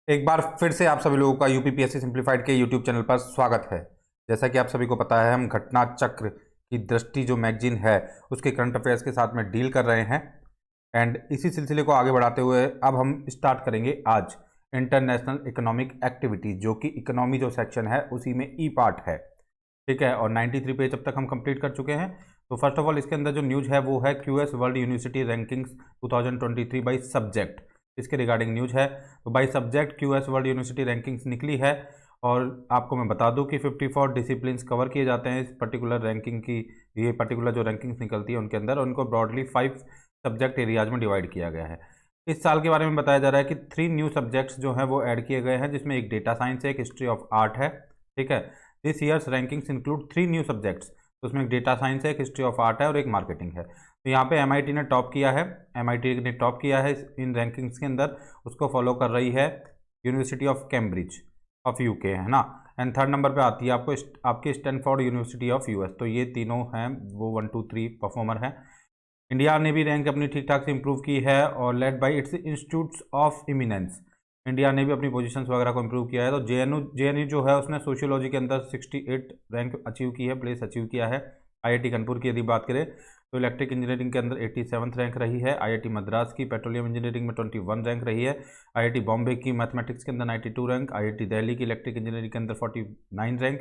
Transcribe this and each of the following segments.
एक बार फिर से आप सभी लोगों का यूपीपीएससी सिंप्लीफाइड के यूट्यूब चैनल पर स्वागत है। जैसा कि आप सभी को पता है, हम घटना चक्र की दृष्टि जो मैगजीन है उसके करंट अफेयर्स के साथ में डील कर रहे हैं। एंड इसी सिलसिले को आगे बढ़ाते हुए अब हम स्टार्ट करेंगे आज इंटरनेशनल इकोनॉमिक एक्टिविटी, जो कि इकोनॉमी जो सेक्शन है उसी में ई पार्ट है। ठीक है, और 93 पेज अब तक हम कंप्लीट कर चुके हैं। तो फर्स्ट ऑफ ऑल इसके अंदर जो न्यूज़ है वो है QS world university rankings 2023 by subject, इसके रिगार्डिंग न्यूज है। तो by subject QS world university rankings निकली है और आपको मैं बता दूं कि 54 डिसिप्लिन्स कवर किए जाते हैं इस पर्टिकुलर रैंकिंग की। ये पर्टिकुलर जो रैंकिंग्स निकलती है उनके अंदर उनको ब्रॉडली 5 सब्जेक्ट एरियाज में डिवाइड किया गया है। इस साल के बारे में बताया जा रहा है कि 3 न्यू सब्जेक्ट्स जो हैं वो ऐड किए गए हैं, जिसमें एक डेटा साइंस है, एक हिस्ट्री ऑफ आर्ट है। ठीक है, this years rankings include 3 new subjects. तो उसमें एक डेटा साइंस है, एक हिस्ट्री ऑफ आर्ट है और एक मार्केटिंग है। तो यहाँ पे एमआईटी ने टॉप किया है, एमआईटी ने टॉप किया है इन रैंकिंग्स के अंदर। उसको फॉलो कर रही है university of Cambridge of UK, है ना। एंड थर्ड नंबर पे आती है आपको आपकी स्टैनफोर्ड यूनिवर्सिटी ऑफ यूएस। तो ये तीनों हैं वो 1 2 3 परफॉर्मर हैं। इंडिया ने भी रैंक अपनी ठीक ठाक से इंप्रूव की है और led by it's institutes of eminence. India ने भी अपनी पोजीशंस वगैरह को इंप्रूव किया है। तो जेएनयू जो है उसने सोशियोलॉजी के अंदर 68 रैंक अचीव की है, प्लेस अचीव किया है। आईआईटी कानपुर की यदि बात करें तो इलेक्ट्रिक इंजीनियरिंग के अंदर 87th रैंक रही है। आईआईटी मद्रास की पेट्रोलियम इंजीनियरिंग में 21 रैंक रही है। आईआईटी बॉम्बे की मैथमेटिक्स के अंदर 92 रैंक। आईआईटी दिल्ली की इलेक्ट्रिक इंजीनियरिंग के अंदर 49 रैंक।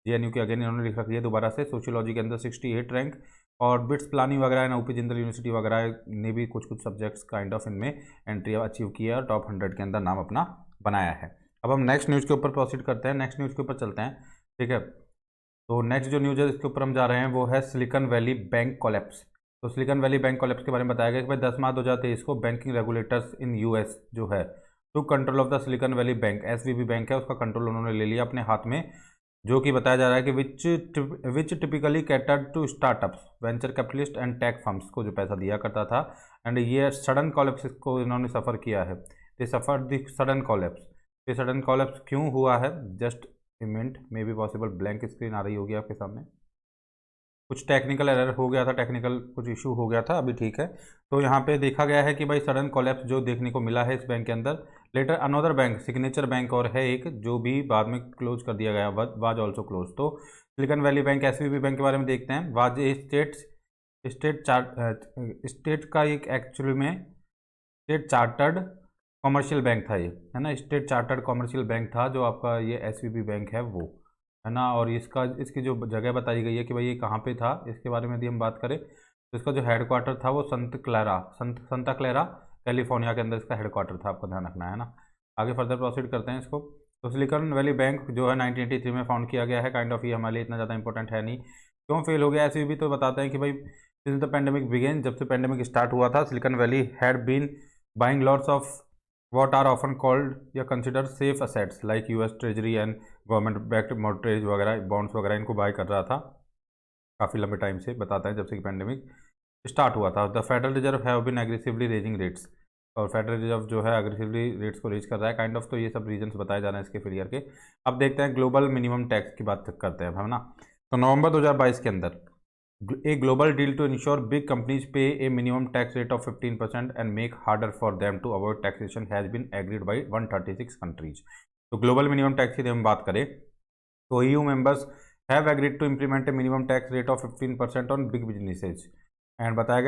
जेएनयू के अगेन इन्होंने लिख रखी है दोबारा से सोशियोलॉजी के अंदर 68 रैंक। और बिट्स प्लानिंग वगैरह एंड ऊपी जिंदल यूनिवर्सिटी वगैरह ने भी कुछ कुछ सब्जेक्ट्स काइंड ऑफ इनमें एंट्री अचीव किया और टॉप 100 के अंदर नाम अपना बनाया है। अब हम नेक्स्ट न्यूज़ के ऊपर प्रोसीड करते हैं, नेक्स्ट न्यूज़ के ऊपर चलते हैं। ठीक है, तो नेक्स्ट जो न्यूज़ है इसके ऊपर हम जा रहे हैं वो है सिलिकॉन वैली बैंक कोलैप्स। तो सिलिकॉन वैली बैंक कोलैप्स के बारे में बताया गया कि भाई 10 मार्च 2023 को बैंकिंग रेगुलेटर्स इन यूएस जो है to control of the Silicon Valley bank, SVB bank है उसका कंट्रोल उन्होंने ले लिया अपने हाथ में। जो कि बताया जा रहा है कि which typically catered to startups, venture capitalist and tech firms को जो पैसा दिया करता था। एंड ये सडन कॉलेप्स को इन्होंने सफ़र किया है। They suffer the sudden collapse. ये सडन कॉलेप्स क्यों हुआ है, just a minute, may be possible blank screen आ रही होगी आपके सामने। कुछ टेक्निकल एरर हो गया था, टेक्निकल कुछ इशू हो गया था, अभी ठीक है। तो यहाँ पे देखा गया है कि भाई सडन कोलैप्स जो देखने को मिला है इस बैंक के अंदर। Later another bank signature bank और है एक जो भी बाद में क्लोज कर दिया गया, वाज ऑल्सो क्लोज। तो silicon Valley bank SVB bank के बारे में देखते हैं। वाज स्टेट का एक एक्चुअली में स्टेट चार्टर्ड कॉमर्शियल बैंक था ये, है ना। स्टेट चार्टर्ड कॉमर्शियल बैंक था जो आपका ये एसवीबी बैंक है वो, है ना। और इसकी जो जगह बताई गई है कि भाई ये कहाँ पे था, इसके बारे में यदि हम बात करें तो इसका जो हेडक्वार्टर था वो संता क्लैरा कैलिफोर्निया के अंदर इसका हेडक्वार्टर था, आपको ध्यान रखना है ना। आगे फर्दर प्रोसीड करते हैं इसको। तो सिलिकॉन वैली बैंक जो है 1983 में फाउंड किया गया है। काइंड ऑफ ये हमारे लिए इतना ज़्यादा इंपॉर्टेंट है नहीं। क्यों फेल हो गया ऐसे भी तो बताते हैं कि भाई सिंस द पेंडेमिक बिगेन, जब से पेंडेमिक स्टार्ट हुआ था Silicon Valley had been buying lots of what are often called या considered safe assets like US Treasury and government backed mortgage वगैरह बॉन्ड्स वगैरह इनको बाय कर रहा था काफ़ी लंबे टाइम से, बताता है जब से कि पेंडेमिक स्टार्ट हुआ था। The Federal Reserve have been aggressively raising rates, और फेडरल रिजर्व जो है एग्रेसिवली रेट्स को रेज कर रहा है काइंड ऑफ। तो ये सब रीजंस बताए जा रहे हैं इसके फेलियर के। अब देखते हैं ग्लोबल मिनिमम टैक्स की बात करते हैं, है ना। तो नवंबर 2022 के अंदर a global deal to ensure big companies pay a minimum tax rate of 15% and make harder for them to avoid taxation has been agreed by 136 countries. तो ग्लोबल मिनिमम टैक्स की हम बात करें तो EU members have agreed to implement a minimum tax rate of 15% on big businesses. And बताया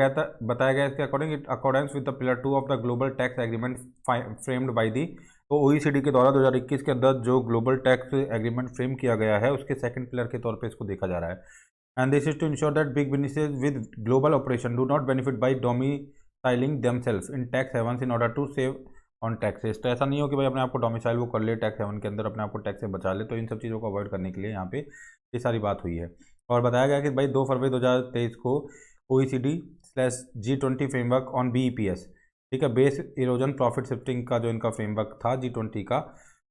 गया इसके accordance with the pillar 2 of the global tax agreement framed by the. तो OECD के द्वारा 2021 के अंदर जो ग्लोबल टैक्स एग्रीमेंट फ्रेम किया गया है उसके सेकंड पिलर के तौर पे इसको देखा जा रहा है। And this is to ensure that big businesses with global operation do not benefit by domiciling themselves in tax havens in order to save on taxes। तो ऐसा नहीं हो कि भाई अपने आप को डोमिसाइल वो कर ले टैक्स हेवन के अंदर, अपने आप को टैक्स से बचा ले। तो इन सब चीज़ों को अवॉइड करने के लिए यहाँ पे ये सारी बात हुई है। और बताया गया कि भाई 2 फरवरी 2023 को OECD/G20 फ्रेमवर्क ऑन BEPS, ठीक है, बेस इरोजन प्रॉफिट शिफ्टिंग का जो इनका फ्रेमवर्क था G20 का,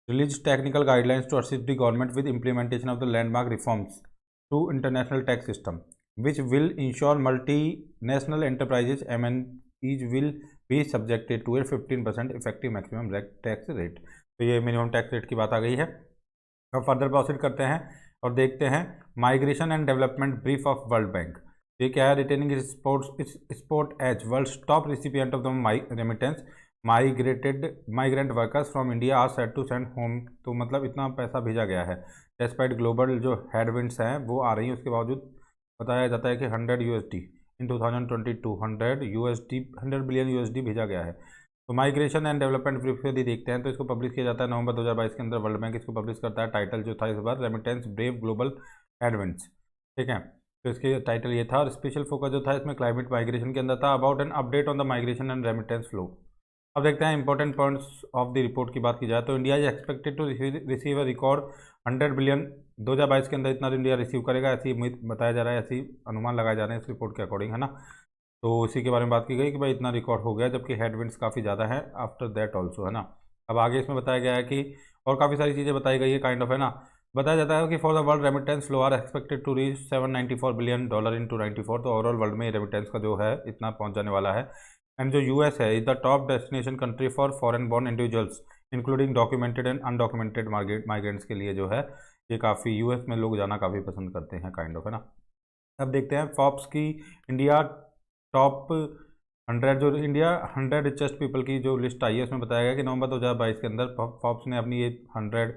release technical guidelines to assist the government with implementation of the landmark reforms to international tax system which will ensure multinational enterprises MNEs will be subjected to a 15% effective maximum tax rate। तो ये minimum tax rate की बात आ गई है। अब further proceed करते हैं और देखते हैं migration and development brief of World Bank. ये क्या है, retaining spot as world top recipient of the remittance migrant workers from India are set to send home. तो मतलब इतना पैसा भेजा गया है। डेस्पाइट ग्लोबल जो हेडविंड्स हैं वो आ रही हैं, उसके बावजूद बताया जाता है कि 100 USD इन 2022 100 बिलियन USD भेजा गया है। तो माइग्रेशन एंड डेवलपमेंट ब्रीफ यदि देखते हैं तो इसको पब्लिश किया जाता है नवंबर 2022 के अंदर। वर्ल्ड बैंक इसको पब्लिश करता है। टाइटल जो था इस बार रेमिटेंस ब्रेव ग्लोबल हेडविंड्स, ठीक है। तो इसके टाइटल ये था और स्पेशल फोकस जो था इसमें क्लाइमेट माइग्रेशन के अंदर था। About an update on the migration and remittance flow. अब देखते हैं important points of the report की बात की जाए तो India is expected to receive a record 100 billion 2022 के अंदर इतना इंडिया रिसीव करेगा, ऐसी उम्मीद बताया जा रहा है, ऐसी अनुमान लगाए जा रहे हैं इस रिपोर्ट के अकॉर्डिंग, है ना। तो इसी के बारे में बात की गई कि भाई इतना रिकॉर्ड हो गया, जबकि हेडविंड्स काफ़ी ज़्यादा है आफ्टर दैट ऑल्सो, है ना। अब आगे इसमें बताया गया है कि और काफ़ी सारी चीज़ें बताई गई है काइंड ऑफ, है ना। बताया जाता है कि for the world remittance flow are expected to reach $794 billion in 294। तो ओवरऑल वर्ल्ड में रेमिटेंस का जो है इतना पहुंच जाने वाला है। एंड जो यूएस है is the top destination country for foreign born individuals including documented and undocumented migrants के लिए जो है ये काफ़ी यूएस में लोग जाना काफ़ी पसंद करते हैं काइंड ऑफ, है ना। अब देखते हैं फॉर्ब्स की इंडिया टॉप 100 जो इंडिया 100 रिचेस्ट पीपल की जो लिस्ट आई है उसमें बताया गया कि नवंबर 2022 के अंदर फॉर्ब्स ने अपनी ये 100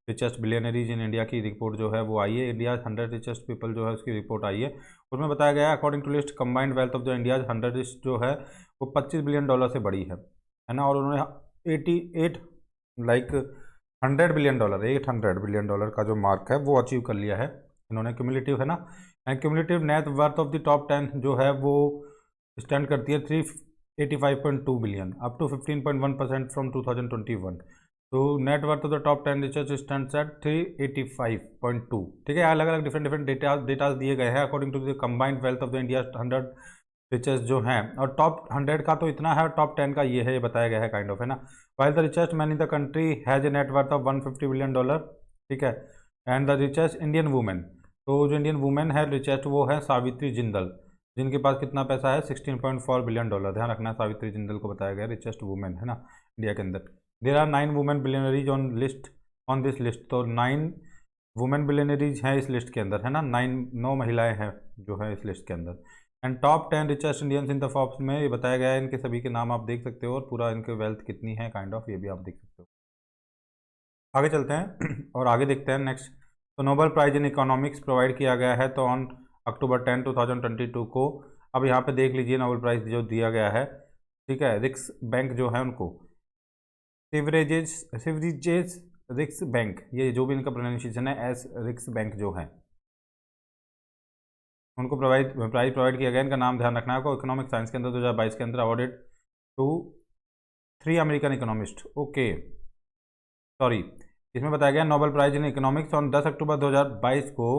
रिचेस्ट बिलियनरीज इन इंडिया की रिपोर्ट जो है वो आई है। इंडिया 100 रिचेस्ट पीपल जो है उसकी रिपोर्ट आई है। उसमें बताया गया है according to list combined wealth of the India 100 list जो है वो $25 बिलियन से बड़ी है ना। और उन्होंने 88 लाइक $100 बिलियन $800 बिलियन का जो मार्क है वो अचीव कर लिया है इन्होंने क्यूमुलेटिव, है ना। And cumulative net worth of the top 10 जो है वो स्टैंड करती है 385.2 बिलियन अप टू 15.1% फ्रॉम 2021। तो net worth of the top 10 richest stands eight 385.2, ठीक है। अलग अलग डिफरेंट डेटाज दिए गए हैं according to the combined wealth of the India 100 richest जो हैं। और टॉप 100 का तो इतना है और टॉप 10 का ये है, ये बताया गया है काइंड ऑफ, है ना। While the richest man in the country has a net worth of $150 billion, ठीक है। And the richest Indian women, तो जो इंडियन वुमेन है रिचेस्ट वो है सावित्री जिंदल, जिनके पास कितना पैसा है $16.4 बिलियन। ध्यान रखना सावित्री जिंदल को बताया गया रिचेस्ट वुमेन, है ना, इंडिया के अंदर। There are 9 women billionaires on this list. तो 9 वुमेन बिलियनरीज हैं इस लिस्ट के अंदर, है ना। 9 महिलाएं हैं जो है इस लिस्ट के अंदर। And top 10 richest Indians in the Forbes में ये बताया गया है, इनके सभी के नाम आप देख सकते हो और पूरा इनके वेल्थ कितनी है काइंड ऑफ ये भी आप देख सकते हो। आगे चलते हैं और आगे देखते हैं नेक्स्ट। तो Nobel prize in economics provide किया गया है तो ऑन अक्टूबर 10, 2022 को। अब यहाँ पे देख लीजिए नोबेल प्राइज जो दिया गया है, ठीक है। रिक्स बैंक जो है उनको सिवरेजेस रिक्स बैंक, ये जो भी इनका प्रोनाउंसिएशन है एस रिक्स बैंक जो है उनको प्राइज प्रोवाइड किया गया। इनका नाम ध्यान रखना है आपको। इकोनॉमिक साइंस के अंदर 2022 के अंदर awarded to 3 American economist, okay sorry. इसमें बताया गया Nobel prize in economics on 10 October 2022 को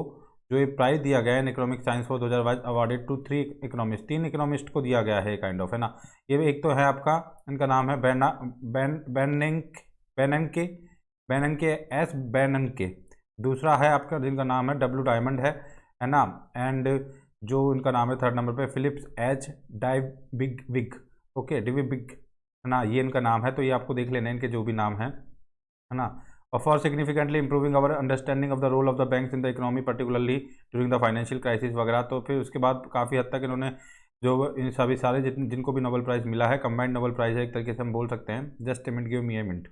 जो ये प्राइज दिया गया है in economic science for 2022 awarded to 3 economist, 3 economist को दिया गया है काइंड ऑफ, है ना। ये एक तो है आपका, इनका नाम है बेननके एस बेननके। दूसरा है आपका जिनका नाम है डब्ल्यू डायमंड है ना। एंड जो इनका नाम है थर्ड नंबर पे फिलिप्स एच डाइविग, ओके डिविग, है ना, ये इनका नाम है। तो ये आपको देख लेना इनके जो भी नाम है ना। और for significantly improving our understanding of the role of the banks in the economy particularly during the financial crisis वगैरह। तो फिर उसके बाद काफ़ी हद तक इन्होंने जो इन सभी सारे जिनको भी नोबेल प्राइज़ मिला है, कंबाइंड नोबेल प्राइज़ है एक तरीके से हम बोल सकते हैं। Just a minute, give me a minute.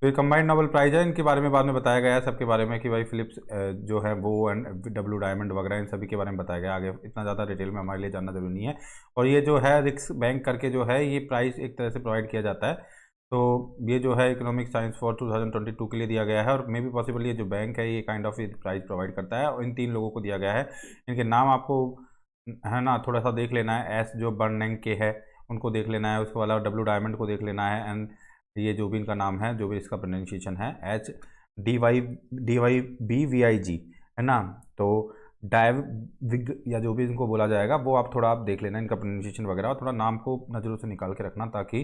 तो ये कंबाइंड नोबेल प्राइज़ है, इनके बारे में बाद में बताया गया है सबके बारे में कि भाई फिलिप्स जो है वो एंड डब्ल्यू डायमंड वगैरह इन सभी के बारे में बताया गया। आगे इतना ज़्यादा डिटेल में हमारे लिए जानना जरूरी नहीं है। और ये जो है रिक्स बैंक करके जो है ये प्राइज़ एक तरह से प्रोवाइड किया जाता है। तो ये जो है इकोनॉमिक साइंस फॉर 2022 के लिए दिया गया है। और मे बी पॉसिबल ये जो बैंक है ये काइंड ऑफ प्राइज़ प्रोवाइड करता है और इन 3 लोगों को दिया गया है। इनके नाम आपको है ना थोड़ा सा देख लेना है। एस जो बर्नैंके है उनको देख लेना है, उसके अलावा डब्ल्यू डायमंड को देख लेना है। एंड ये जो भी इनका नाम है, जो भी इसका प्रोनाउंसिएशन है HDYBVIG, है ना। तो डायविग या जो भी इनको बोला जाएगा वो आप थोड़ा आप देख लेना इनका प्रोनाउंसिएशन वगैरह, और थोड़ा नाम को नज़रों से निकाल के रखना ताकि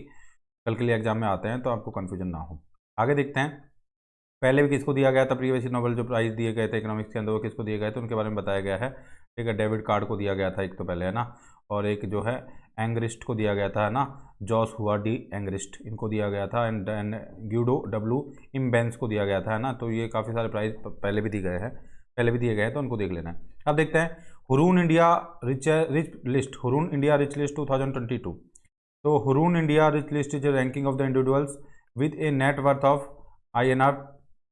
कल के लिए एग्जाम में आते हैं तो आपको कन्फ्यूजन ना हो। आगे देखते हैं पहले भी किसको दिया गया था प्रीवियस नोबेल जो प्राइज़ दिए गए थे इकोनॉमिक्स के अंदर वो किसको दिए गए थे उनके बारे में बताया गया है। ठीक है, डेविड कार्ड को दिया गया था एक तो पहले, है ना। और एक जो है एंग्रिस्ट को दिया गया था, है ना, जॉस हुआ डी एंग्रिस्ट इनको दिया गया था। एंड ग्यूडो डब्ल्यू इम्बेंस को दिया गया था, है ना। तो ये काफ़ी सारे प्राइज पहले भी दिए गए हैं तो उनको देख लेना है। अब देखते हैं Hurun India rich list, Hurun India rich list 2022। तो Hurun India rich list is a ranking of the individuals with a net worth of INR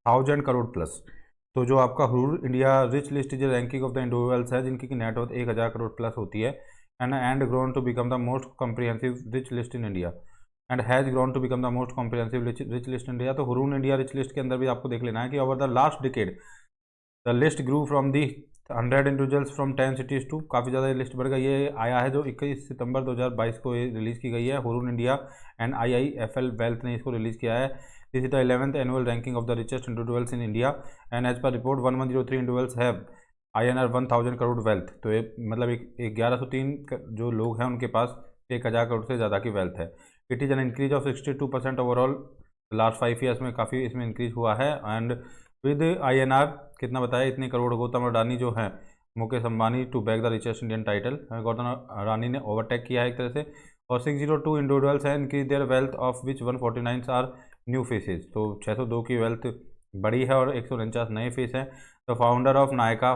1000 crore plus. तो जो आपका Hurun India rich list is a ranking of the individuals है जिनकी net worth 1000 crore plus होती है, and grown to become the most comprehensive rich list in India, and has grown to become the most comprehensive rich list in India. तो Hurun India rich list के अंदर भी आपको देख लेना है कि over the last decade the list grew from the 100 individuals from 10 cities to, काफ़ी ज़्यादा लिस्ट बढ़ गई। ये आया है जो 21 सितंबर 2022 को रिलीज़ की गई है। Hurun India and IIFL wealth ने इसको रिलीज़ किया है। This is the 11th annual ranking of the richest individuals in India, and as per report 1103 individuals have INR 1000 crore wealth. तो ये मतलब एक 1103 जो लोग हैं उनके पास 1000 करोड़ से ज़्यादा की वेल्थ है। It is an increase of 62% overall last 5 years में, काफ़ी इसमें इंक्रीज हुआ है। एंड विद INR कितना बताया, इतने करोड़ गौतम अडानी जो हैं, Mukesh Ambani to bag the richest Indian title, Gautam Adani ने ओवरटेक किया है एक तरह से। और 602 इंडिविजुअल्स हैं increase their wealth of which 149 are new faces. तो 602 की वेल्थ बड़ी है और 149 नए फेस हैं। तो फाउंडर ऑफ नायका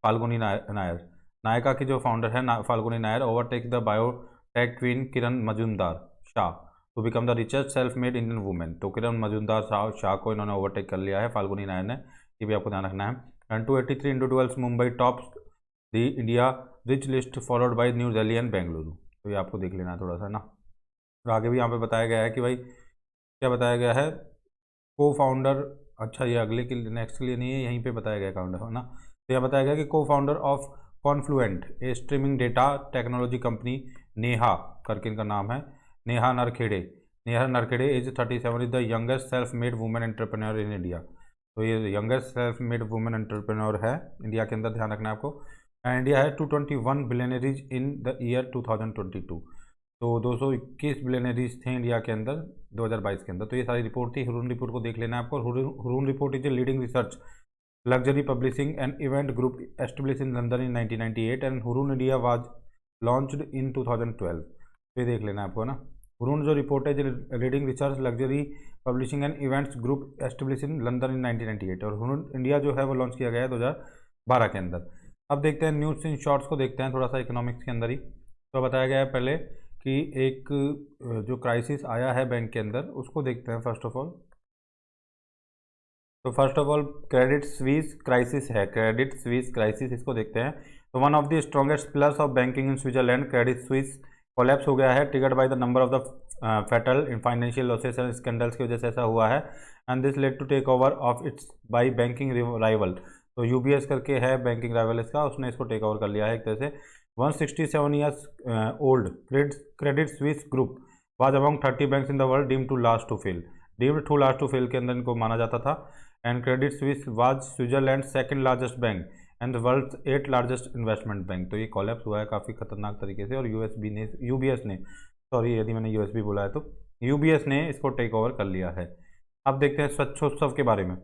फाल्गुनी नायर, नायका की जो फाउंडर है Falguni Nayar, overtake the biotech queen Kiran Mazumdar Shaw to become the richest self made Indian women. तो किरण मजूमदार शाह को इन्होंने ओवरटेक कर लिया है फाल्गुनी नायर ने, ये भी आपको ध्यान रखना है। And 283 individuals Mumbai tops the India rich list followed by new Delhi and Bengaluru. तो ये आपको देख लेना है थोड़ा सा ना। और आगे भी यहाँ पे बताया गया है कि भाई क्या बताया गया है, को फाउंडर, अच्छा ये अगले के नेक्स्ट के लिए नहीं है, यहीं पे बताया गया काउंटर है ना। तो यह बताया गया कि co founder of Confluent a streaming data technology company, Neha करके इनका नाम है, Neha Narkhede is 37, is the youngest self made women entrepreneur in India. तो ये youngest self made women entrepreneur है इंडिया के अंदर, ध्यान रखना है आपको। एंड इंडिया है 221 बिलियनरीज इन द ईयर 2022। तो 221 बिलियनरीज थे इंडिया के अंदर 2022 के अंदर। तो ये सारी रिपोर्ट थी, हुरून रिपोर्ट को देख लेना है आपको। Hurun report is a leading research luxury publishing and event group established in London in 1998 and Hurun India was launched in 2012। तो ये देख लेना है आपको ना। हुरून जो रिपोर्ट है, leading research luxury publishing and events group establish in London इन 1998, और हुरून इंडिया जो है वो लॉन्च किया गया है 2012 के अंदर। अब देखते हैं न्यूज़ इन शॉर्ट्स को, देखते हैं थोड़ा सा इकोनॉमिक्स के अंदर ही। तो बताया गया है पहले कि एक जो क्राइसिस आया है बैंक के अंदर, उसको देखते हैं फर्स्ट ऑफ ऑल। तो first of all Credit Suisse crisis है, क्रेडिट स्विस क्राइसिस इसको देखते हैं। तो one of the strongest pillars of banking in Switzerland, Credit Suisse collapse हो गया है, triggered by the number of the fatal in financial losses and scandals की वजह से ऐसा हुआ है। And this led to take over of its by banking rival. तो UBS करके है बैंकिंग राइवल इसका, उसने इसको टेक ओवर कर लिया है एक तरह से। 167 years old Credit Suisse group was among 30 banks in the world deemed to last to fail, deemed to last to fail के अंदर इनको माना जाता था। And Credit Suisse was Switzerland second largest bank and the world 8th largest investment bank. तो ये collapse हुआ है काफ़ी खतरनाक तरीके से, और UBS ने सॉरी यदि मैंने USB बोला है तो UBS ने इसको टेक ओवर कर लिया है। अब देखते हैं स्वच्छोत्सव के बारे में।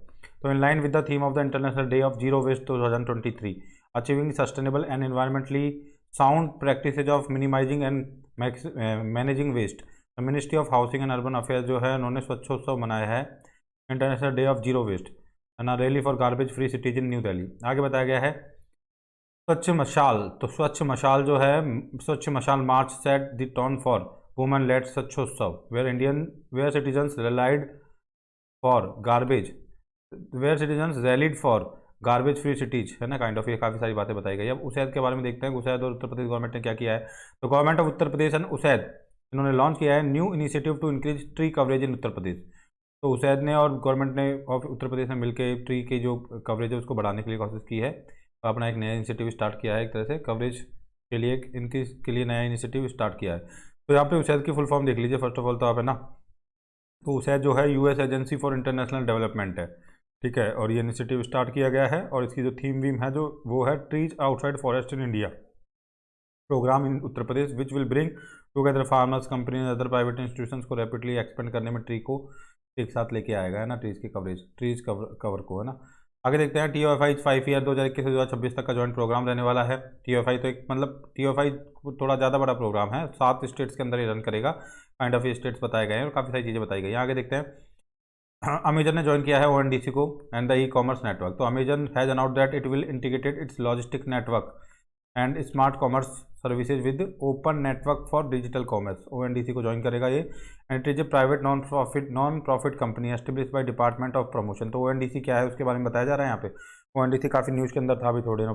तो in line with the theme of the international day of zero waste 2023, achieving sustainable and environmentally sound practices of minimising and managing waste, ministry of housing and urban affairs जो है उन्होंने स्वच्छोत्सव मनाया है, international day of zero waste and rally for garbage free cities in New Delhi. आगे बताया गया है स्वच्छ मशाल। तो स्वच्छ मशाल जो है, Swachh Mashaal march set the tone for women led Swachhotsav where citizens relied for garbage, where citizens rallied for garbage free cities, है ना, काइंड ऑफ ये काफ़ी सारी बातें बताई गई। अब उसैद के बारे में देखते हैं, उसैद और उत्तर प्रदेश गवर्नमेंट ने क्या किया है। तो government of Uttar Pradesh and USAID इन्होंने लॉन्च किया है new initiative to increase tree coverage in Uttar Pradesh. तो उसैद ने और गवर्नमेंट ने ऑफ उत्तर प्रदेश ने मिलकर ट्री की जो कवरेज है उसको बढ़ाने के लिए कोशिश की है, अपना एक नया इनिशिएटिव स्टार्ट किया है, एक तरह से कवरेज के लिए इनकी के लिए नया इनिशिएटिव स्टार्ट किया है। तो यहाँ पे उसैद की फुल फॉर्म देख लीजिए फर्स्ट ऑफ ऑल तो आप, है ना। तो उसैद जो है US agency for international development है, ठीक है, और ये इनिशिएटिव स्टार्ट किया गया है, और इसकी जो थीम वीम है जो वो है trees outside forest in India programme in Uttar Pradesh which will bring together farmers companies other private institutions को रैपिडली एक्सपेंड करने में ट्री को एक साथ लेके आएगा, है ना, ट्रीज की कवरेज, ट्रीज कवर को, है ना। आगे देखते हैं TOFI 5 ईयर 2021 से 2026 तक का जॉइंट प्रोग्राम रहने वाला है। TOFI तो एक मतलब TOFI थोड़ा ज़्यादा बड़ा प्रोग्राम है, 7 स्टेट्स के अंदर ही रन करेगा, काइंड ऑफ स्टेट्स बताए गए हैं और काफ़ी सारी चीज़ें बताई गई हैं। आगे देखते हैं अमेजन ने ज्वाइन किया है ONDC को एंड द ई-कॉमर्स नेटवर्क। तो Amazon has announced that it will integrated it's logistic network and smart commerce services with open network for digital commerce, ONDC को ज्वाइन करेगा ये। And it is a private non profit company establish by department of promotion. तो ONDC क्या है उसके बारे में बताया जा रहा है यहाँ पे। ONDC काफ़ी न्यूज़ के अंदर था अभी थोड़े दिनों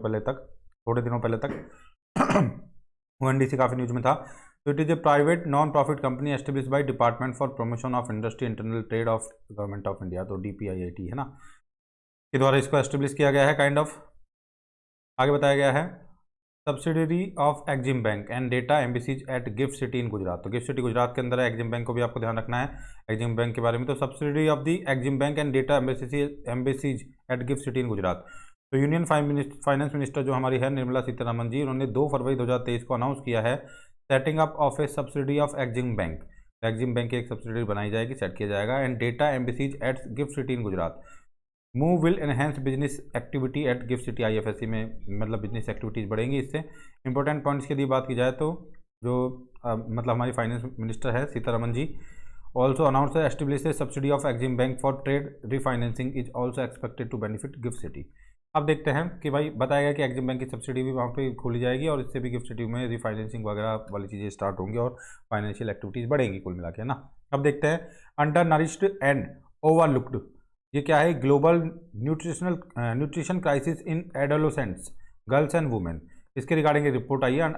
पहले तक ONDC काफ़ी न्यूज़ में था। तो it is a private non profit company establish by department for promotion of industry internal trade off government of India, तो DPIIT है ना, के द्वारा इसको एस्टेब्लिश किया गया है काइंड ऑफ। आगे बताया गया है subsidiary of Exim bank and data embassies at GIFT City in Gujarat. तो गिफ्ट सिटी गुजरात के अंदर है, एक्जिम बैंक को भी आपको ध्यान रखना है एक्जिम बैंक के बारे में। तो subsidiary of the Exim bank and data embassies at GIFT City in Gujarat. तो यूनियन फाइनेंस मिनिस्टर जो हमारी है निर्मला सीतारमण जी, उन्होंने 2 फरवरी 2023 को अनाउंस किया है setting up of a subsidy of Exim bank. Exim bank की एक सब्सिडी बनाई जाएगी, सेट किया जाएगा। And data embassies at GIFT City in Gujarat. Move will enhance business activity at GIFT City, IFSC में मतलब बिजनेस एक्टिविटीज़ बढ़ेंगी इससे। इंपॉर्टेंट पॉइंट्स की यदि बात की जाए तो जो मतलब हमारी फाइनेंस मिनिस्टर है Sitharaman ji also announce establish subsidy of Exim bank for trade refinancing is also expected to benefit GIFT City. अब देखते हैं कि भाई बताया गया कि एक्जिम बैंक की सब्सिडी भी वहाँ पे खोली जाएगी और इससे भी गिफ्ट सिटी में रिफाइनेंसिंग वगैरह वाली चीज़ें स्टार्ट होंगी और फाइनेंशियल एक्टिविटीज़ बढ़ेंगी कुल मिला के, है ना। अब देखते हैं अंडर नरिश्ड एंड ओवरलुक्ड, ये क्या है, global nutrition crisis in adolescents girls and women. इसके रिगार्डिंग रिपोर्ट आई है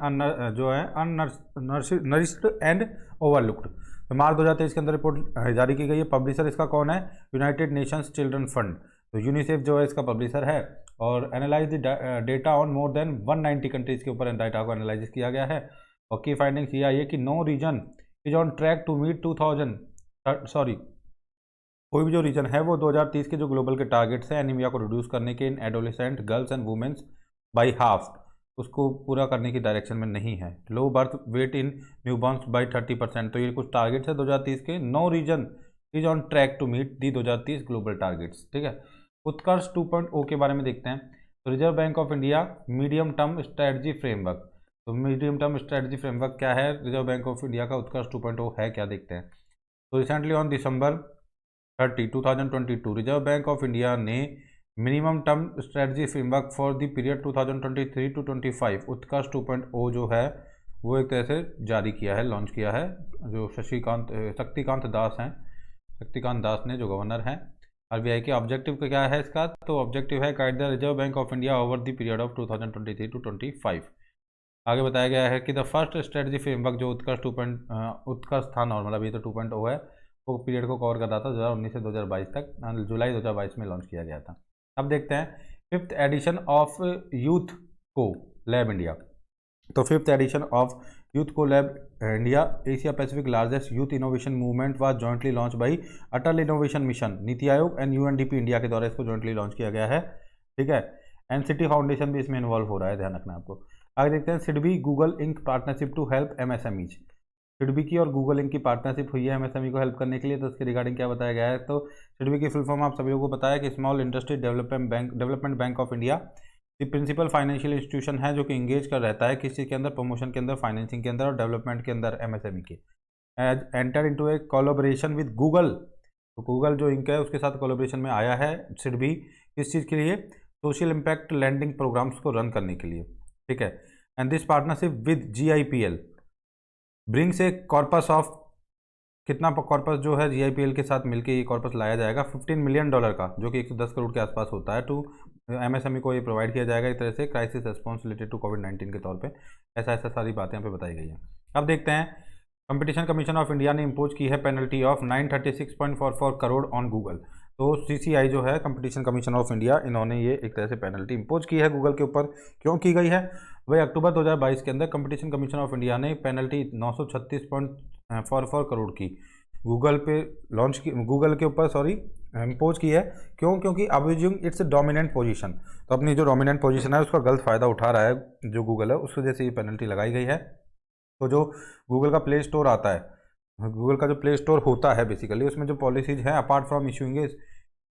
जो है अननरिश्ड एंड ओवरलुक्ड। तो मार्च 2023 के अंदर रिपोर्ट जारी की गई है। पब्लिशर इसका कौन है, यूनाइटेड नेशंस चिल्ड्रन फंड, तो यूनिसेफ जो है इसका पब्लिशर है। और analyse the data on more than 190 countries के ऊपर डाटा को एनालाइज किया गया है। और की फाइंडिंग्स ये आई है कि no region is on track to meet कोई भी जो रीजन है वो 2030 के जो ग्लोबल के टारगेट्स हैं एनीमिया को रिड्यूस करने के in adolescent girls and womens by half, उसको पूरा करने की डायरेक्शन में नहीं है। Low birth weight in newborns by 30%, तो ये कुछ टारगेट्स है 2030 के। No region is on track to meet the 2030 global targets, ठीक है। उत्कर्ष 2.0 के बारे में देखते हैं। तो reserve bank of India medium term strategy framework, तो मीडियम टर्म स्ट्रेटजी फ्रेमवर्क क्या है रिजर्व बैंक ऑफ इंडिया का, उत्कर्ष 2.0 है क्या, देखते हैं। तो recently on December 30, 2022 Reserve bank of India ने minimum term strategy framework for the period 2023 to 25 Utkarsh 2.0 जो है वो एक तरह से जारी किया है, लॉन्च किया है। जो शक्तिकांत दास ने, जो गवर्नर हैं RBI के। ऑब्जेक्टिव क्या है इसका, तो ऑब्जेक्टिव है guide the reserve bank of India over the period of 2023 to 25। आगे बताया गया है कि द फर्स्ट स्ट्रेटजी फ्रेमवर्क जो उत्कर्ष था नॉर्मल, अभी तो 2.0 है, वो पीरियड को कवर कर रहा था 2019 से 2022 तक, जुलाई 2022 में लॉन्च किया गया था। अब देखते हैं 5th एडिशन ऑफ यूथ को लैब इंडिया। तो 5th एडिशन ऑफ यूथ को lab India Asia Pacific largest youth innovation movement was jointly launch by Atal innovation mission, NITI Aayog and UNDP India के द्वारा इसको जॉइंटली लॉन्च किया गया है, ठीक है। NCT फाउंडेशन भी इसमें इन्वॉल्व हो रहा है, ध्यान रखना आपको। आगे देखते हैं SIDBI Google Inc partnership to help MSMEज। सिडबी की और गूगल इंक की पार्टनरशिप हुई है MSME को हेल्प करने के लिए। तो उसके रिगार्डिंग क्या बताया गया है, तो सिडबी की फुल फॉर्म आप सभी लोगों को पता है कि small industry development bank of India the principal financial institution है जो कि इंगेज कर रहता है किस चीज़ के अंदर, प्रमोशन के अंदर, फाइनेंसिंग के अंदर और डेवलपमेंट के अंदर MSME के। As enter into a collaboration with Google, तो गूगल जो इंक है उसके साथ कोलैबोरेशन में आया है सिडबी, किस चीज़ के लिए, सोशल इम्पैक्ट लैंडिंग प्रोग्राम्स को रन करने के लिए, ठीक है। And this partnership with GIPL brings A corpus of, कितना कॉर्पस जो है GIPL के साथ मिलकर ये कॉर्पस लाया जाएगा $15 मिलियन का, जो कि 110 करोड़ के आसपास होता है। टू MSME को ये प्रोवाइड किया जाएगा एक तरह से crisis response related to COVID-19 के तौर पे। ऐसा सारी बातें यहाँ पे बताई गई हैं। अब देखते हैं कंपटीशन कमीशन ऑफ इंडिया ने इम्पोज की है penalty of 936.44 crore on Google. तो CCI जो है कंपटीशन कमीशन ऑफ इंडिया, इन्होंने ये एक तरह से पेनल्टी इम्पोज की है गूगल के ऊपर। क्यों की गई है भाई, अक्टूबर 2022 के अंदर कंपटीशन कमीशन ऑफ इंडिया ने पेनल्टी 936.44 करोड़ की गूगल पे लॉन्च की, गूगल के ऊपर इम्पोज की है। क्यों, क्योंकि अब्यूजिंग इट्स डोमिनेंट पोजीशन, तो अपनी जो डोमिनेंट पोजीशन है उसका गलत फ़ायदा उठा रहा है जो गूगल है, उस वजह से ये पेनल्टी लगाई गई है। तो जो गूगल का प्ले स्टोर आता है, गूगल का जो प्ले स्टोर होता है बेसिकली, उसमें जो पॉलिसीज हैं apart from issuing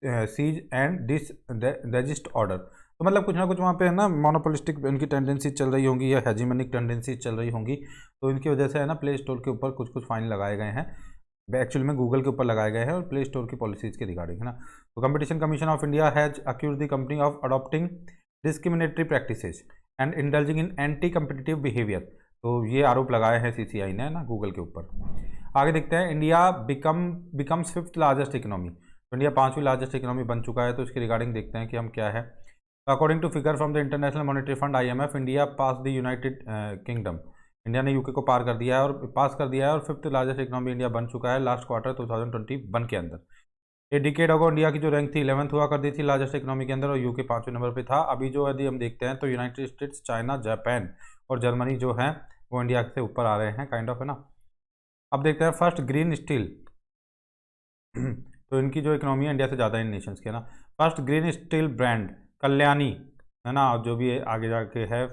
cease and desist order, तो मतलब कुछ ना कुछ वहाँ पे है ना मोनोपोलिस्टिक इनकी टेंडेंसी चल रही होंगी या हेजिमनिक टेंडेंसी चल रही होंगी, तो इनकी वजह से है ना प्ले स्टोर के ऊपर कुछ फाइन लगाए गए हैं, एक्चुअली में गूगल के ऊपर लगाए गए हैं और प्ले स्टोर की पॉलिसीज़ के रिगार्डिंग, है ना। तो competition commission of India has accused the company of adopting discriminatory practices and indulging in anti competitive behaviour. तो ये आरोप लगाए हैं सीसीआई ने ना गूगल के ऊपर। आगे देखते हैं, India becomes 5th largest economy. तो इंडिया 5वीं लार्जेस्ट इकोनॉमी बन चुका है। तो इसके रिगार्डिंग देखते हैं कि हम क्या है। According to figure from the International Monetary Fund IMF, India pass the United Kingdom. India ने यूके को पार कर दिया है और पास कर दिया है और 5th लार्जेस्ट इकोनॉमी इंडिया बन चुका है लास्ट क्वार्टर 2021 के अंदर। ये डिकेड अगो इंडिया की जो रैंक थी 11th हुआ करती थी लार्जेस्ट इकोनॉमी के अंदर और यूके 5वें नंबर पे था। अभी जो यदि हम देखते हैं तो यूनाइटेड स्टेट्स, चाइना, जापान और जर्मनी जो है वो इंडिया से ऊपर आ रहे हैं, काइंड ऑफ, है ना। अब देखते हैं फर्स्ट ग्रीन स्टील। तो इनकी जो इकोनॉमी है इंडिया से ज़्यादा इन नेशंस के, ना। First green steel brand Kalyani, है ना, जो भी आगे जाके है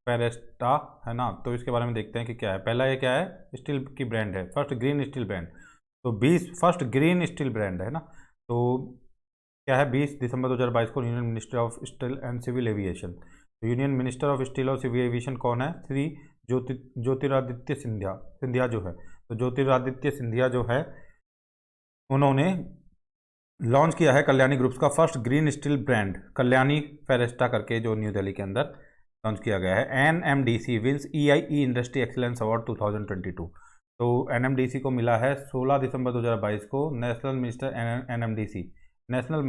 फेरेस्टा, है ना। तो इसके बारे में देखते हैं कि क्या है। पहला ये क्या है, स्टील की ब्रांड है, फर्स्ट ग्रीन स्टील ब्रांड। तो 20 फर्स्ट ग्रीन स्टील ब्रांड है ना। तो क्या है, 20 दिसंबर 2022 को union minister of steel and civil aviation. तो यूनियन मिनिस्टर ऑफ स्टील और सिविल एविएशन कौन है, श्री ज्योतिरादित्य सिंधिया जो है। तो ज्योतिरादित्य सिंधिया जो है उन्होंने लॉन्च किया है कल्याणी ग्रुप्स का first green steel brand Kalyani Ferresta करके, जो न्यू दिल्ली के अंदर लॉन्च किया गया है। NMDC wins EIE industry excellence award 2022। तो NMDC को मिला है 16 दिसंबर 2022 को national minister NMDC national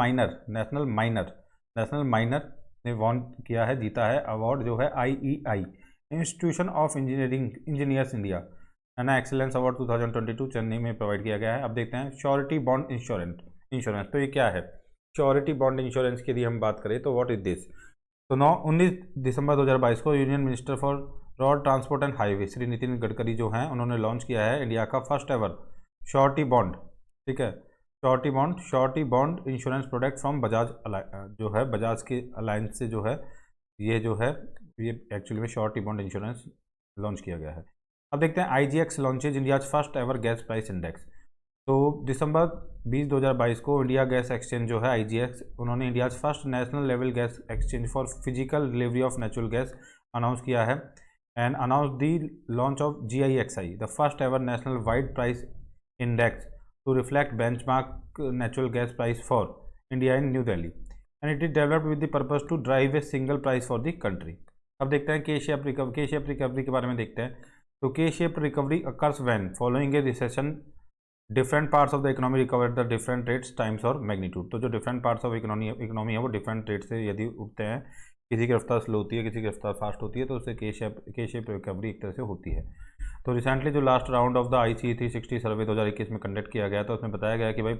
minor ने वॉन किया है, जीता है अवार्ड जो है IEI institution of engineers India, है ना, एक्सीलेंस अवार्ड 2022 चेन्नई में प्रोवाइड किया गया है। अब देखते हैं श्योरिटी बॉन्ड इंश्योरेंस। तो ये क्या है, श्योरिटी बॉन्ड इंश्योरेंस की यदि हम बात करें तो व्हाट इज दिस। तो 19 दिसंबर 2022 को union minister for road transport and highway Shri Nitin Gadkari जो हैं उन्होंने लॉन्च किया है इंडिया का फर्स्ट एवर श्योरिटी बॉन्ड, ठीक है, surety bond insurance product from Bajaj, जो है बजाज के अलायंस से जो है ये एक्चुअली में श्योरिटी बॉन्ड इंश्योरेंस लॉन्च किया गया है। अब देखते हैं IGX launches India first ever gas price index. तो दिसंबर 20 2022 को इंडिया गैस एक्सचेंज जो है IGX, उन्होंने India first national level gas exchange for physical delivery of natural gas announce किया है and announce the launch of GIXI the first ever national wide price index to reflect benchmark natural gas price for India in New Delhi and it is developed with the purpose to drive a single price for the country. अब देखते हैं के shape recovery के बारे में देखते हैं। तो के shape recovery occurs when following A recession different parts of the economy recover the different rates times और मैग्नीट्यूड। तो जो डिफरेंट पार्ट्स ऑफ इकोनॉमी है वो डिफरेंट रेट से यदि उठते हैं, किसी की रफ्तार स्लो होती है, किसी की रफ्तार फास्ट होती है, तो उससे के शेप रिकवरी एक तरह से होती है। तो रिसेंटली जो last round of the ICE 360 सर्वे 2021 में कंडक्ट किया गया, तो उसमें बताया गया कि भाई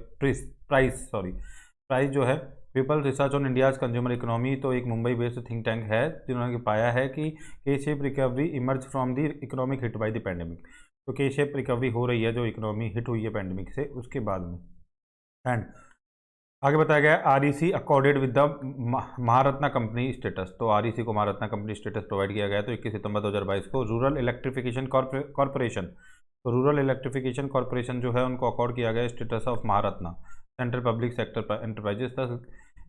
प्राइस जो है people research on India's consumer economy, तो एक मुंबई बेस्ड थिंक टैंक है जिन्होंने पाया है कि के shape recovery emerge from the economic hit by the pandemic. तो के शेप रिकवरी हो रही है जो इकोनॉमी हिट हुई है पैंडेमिक से, उसके बाद में। एंड आगे बताया गया REC accorded with the Maharatna company status. तो REC को महारत्ना कंपनी स्टेटस प्रोवाइड किया गया। तो 21 सितंबर 2022 को रूरल इलेक्ट्रिफिकेशन कॉर्पोरेशन, तो रूरल इलेक्ट्रिफिकेशन कॉर्पोरेशन जो है उनको अकॉर्ड किया गया status of Maharatna central public sector enterprises, thus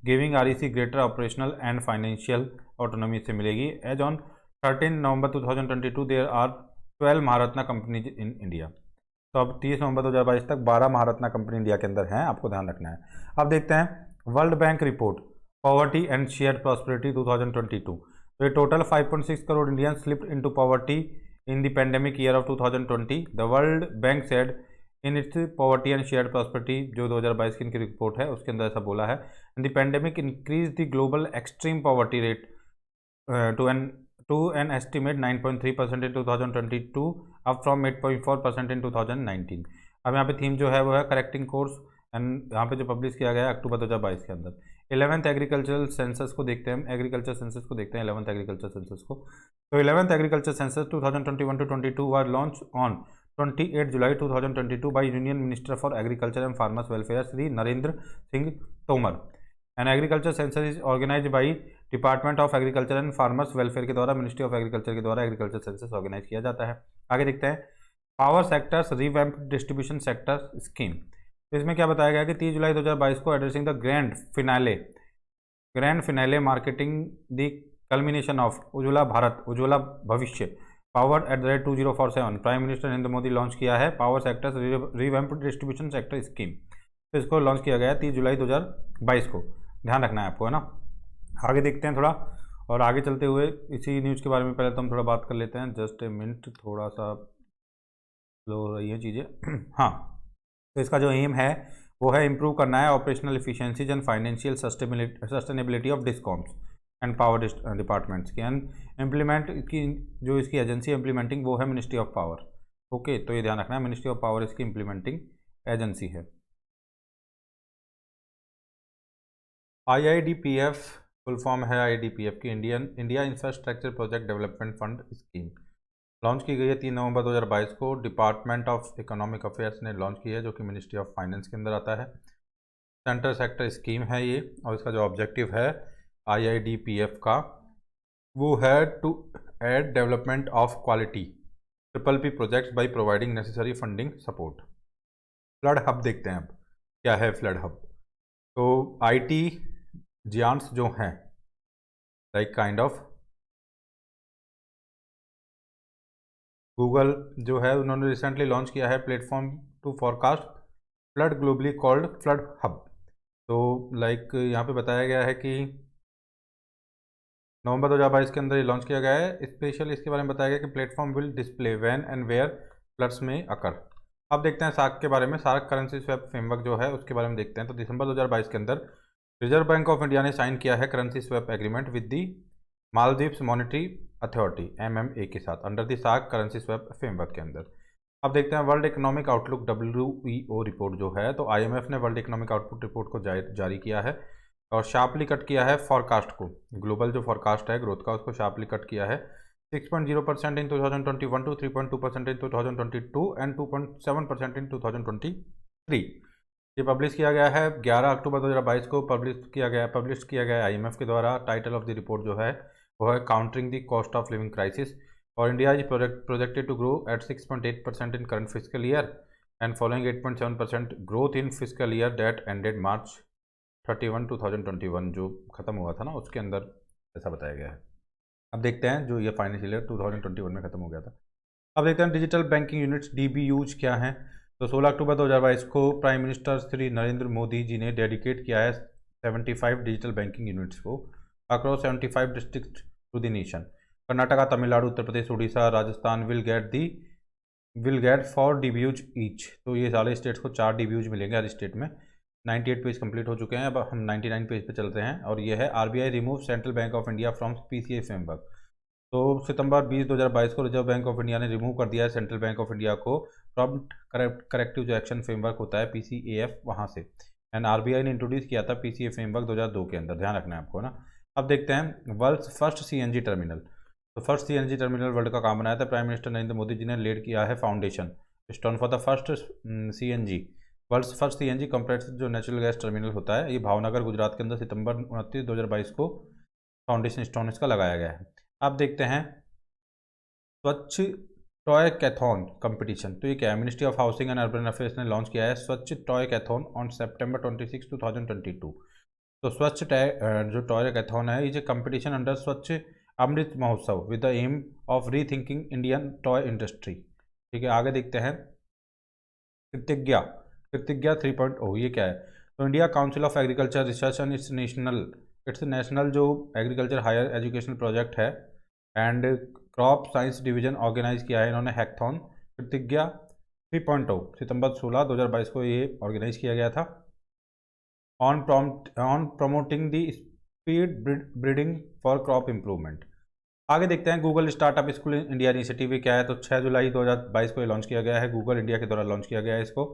giving REC greater operational and financial autonomy से मिलेगी। As on 13 November 2022 there are 12 Maharatna companies in India. तो अब 30 नवंबर 2022 तक 12 महारत्ना कंपनी इंडिया के अंदर हैं, आपको ध्यान रखना है। अब देखते हैं world bank report poverty and share prosperity 2022। तो ये total 5.6 crore Indian slipped into poverty in the pandemic year of 2020। The world bank said in its poverty and share prosperity, जो 2022 की इनकी रिपोर्ट है उसके अंदर ऐसा बोला है, the pandemic increase the global extreme poverty rate to an estimate 9.3% in 2022 up from 8.4% in 2019। अब यहाँ पे थीम जो है वो है करेक्टिंग कोर्स एंड यहाँ पे जो पब्लिश किया गया है अक्टूबर 2022 के अंदर। 11th एग्रीकल्चरल सेंसस को देखते हैं, 11th एग्रीकल्चर सेंसस को। तो 11th agriculture census 2021 to 22 were launch on 28 July 2022 by union minister for agriculture and farmers welfare Shri Narendra Singh Tomar. And agriculture census is organise by department of agriculture and farmers welfare के द्वारा, ministry of agriculture के द्वारा agriculture census organise किया जाता है। आगे देखते हैं power sectors revamp distribution sector scheme. तो इसमें क्या बताया गया कि 30 जुलाई 2022 को addressing the grand finale marketing the culmination of Ujjwala Bharat Ujjwala Bhavishya power @ 2047 prime minister Narendra Modi launch किया है power sectors revamp distribution sector scheme. तो इसको लॉन्च किया गया 30 जुलाई 2022 को, ध्यान रखना है आपको, है ना। आगे देखते हैं थोड़ा और आगे चलते हुए इसी न्यूज़ के बारे में पहले तो हम थोड़ा बात कर लेते हैं। जस्ट ए मिनट, थोड़ा सा स्लो हो रही है चीज़ें। हाँ, तो इसका जो एम है वो है इम्प्रूव करना है operational efficiencies and financial sustainability of discoms and power departments की, एंड इम्प्लीमेंट की जो इसकी एजेंसी इम्प्लीमेंटिंग वो है मिनिस्ट्री ऑफ पावर। ओके, तो ये ध्यान रखना है, मिनिस्ट्री ऑफ पावर इसकी इम्प्लीमेंटिंग एजेंसी है। IIDPF फुल फॉर्म है IIDPF की India infrastructure project development fund scheme. Launch की गई है 3 नवंबर 2022 को। डिपार्टमेंट ऑफ इकोनॉमिक अफेयर्स ने लॉन्च की है, जो कि मिनिस्ट्री ऑफ फाइनेंस के अंदर आता है। सेंटर सेक्टर स्कीम है ये, और इसका जो ऑब्जेक्टिव है IIDPF का वो है to aid development of quality PPP projects by providing necessary funding support. Flood hub देखते हैं अब क्या है फ्लड हब। तो IT जियांट्स जो हैं, लाइक काइंड ऑफ गूगल जो है, उन्होंने रिसेंटली लॉन्च किया है platform to forecast flood globally called flood hub. तो लाइक यहाँ पे बताया गया है कि नवंबर 2022 के अंदर ये लॉन्च किया गया है। स्पेशल इसके बारे में बताया गया कि platform will display when and where floods में अकर। अब देखते हैं सार्क के बारे में। सार्क करेंसी स्वैप फ्रेमवर्क जो है उसके बारे में देखते हैं। तो दिसंबर 2022 के अंदर रिजर्व बैंक ऑफ इंडिया ने साइन किया है currency swap agreement with the Maldives monetary authority MMA के साथ under the SAARC currency swap framework के अंदर। अब देखते हैं world economic outlook WEO report जो है। तो IMF ने वर्ल्ड इकोनॉमिक आउटपुट रिपोर्ट को जारी किया है और शार्पली कट किया है फॉरकास्ट को। ग्लोबल जो फॉरकास्ट है ग्रोथ का उसको शार्पली कट किया है 6.0% इन 2021 टू 3.2% इन 2022 एंड 2.7% इन 2023। ये पब्लिश किया गया है 11 अक्टूबर 2022 को। पब्लिश किया गया है IMF के द्वारा। टाइटल ऑफ द रिपोर्ट जो है वो है countering the cost of living crisis, और India is projected to grow at 6.8% in current physical year and following 8.7% growth in physical year that ended March 31, 2021 जो खत्म हुआ था ना, उसके अंदर ऐसा बताया गया है। अब देखते हैं जो ये फाइनेंशियल ईयर 2021 में खत्म हो गया था। अब देखते हैं डिजिटल बैंकिंग यूनिट्स DBUs क्या हैं। तो 16 अक्टूबर 2022 को प्राइम मिनिस्टर श्री नरेंद्र मोदी जी ने डेडिकेट किया है 75 डिजिटल बैंकिंग यूनिट्स को across 75 district to the nation. Karnataka, Tamil Nadu, Uttar Pradesh, Orissa, Rajasthan will get 4 DBUs each. तो ये सारे स्टेट्स को 4 DBUs मिलेंगे हर स्टेट में। 98 पेज कंप्लीट हो चुके हैं, अब हम 99 पेज पे चलते हैं। और ये है RBI remove central bank of India from PCA framework. तो सितंबर 20, 2022 को रिजर्व बैंक ऑफ इंडिया ने रिमूव कर दिया है सेंट्रल बैंक ऑफ इंडिया को प्रॉम्प्ट करेक्टिव जो एक्शन फ्रेमवर्क होता है PCAF वहाँ से। एंड RBI ने इंट्रोड्यूस किया था PCA फ्रेमवर्क 2002 के अंदर, ध्यान रखना है आपको ना। अब देखते हैं वर्ल्ड्स फर्स्ट CNG टर्मिनल। तो फर्स्ट CNG टर्मिनल वर्ल्ड का काम बनाया था प्राइम मिनिस्टर नरेंद्र मोदी जी ने लेड किया है foundation stone for the first CNG। World's first CNG compressed जो नेचुरल गैस टर्मिनल होता है, ये भावनगर गुजरात के अंदर सितंबर 29, 2022 को फाउंडेशन स्टोन इसका लगाया गया है। अब देखते हैं स्वच्छ टॉय कैथॉन कंपटीशन। तो ये क्या है, ministry of housing and urban affairs ने लॉन्च किया है स्वच्छ टॉय कैथॉन ऑन September 26, 2022। तो स्वच्छ जो टॉय कैथॉन है, ये competition under Swachh Amrit Mahotsav with the aim of rethinking Indian toy industry. ठीक है, आगे देखते हैं कृतज्ञा 3.0 ये क्या है। तो India council of agriculture research and its national जो एग्रीकल्चर हायर एजुकेशनल प्रोजेक्ट है and crop science division organise किया है इन्होंने हैकथॉन कृतज्ञा 3.0 सितंबर 16, 2022 को ये ऑर्गेनाइज किया गया था on promoting the speed breeding for crop improvement. आगे देखते हैं Google startup school India initiative क्या है। तो 6 जुलाई 2022 को ये लॉन्च किया गया है, गूगल इंडिया के द्वारा लॉन्च किया गया है इसको।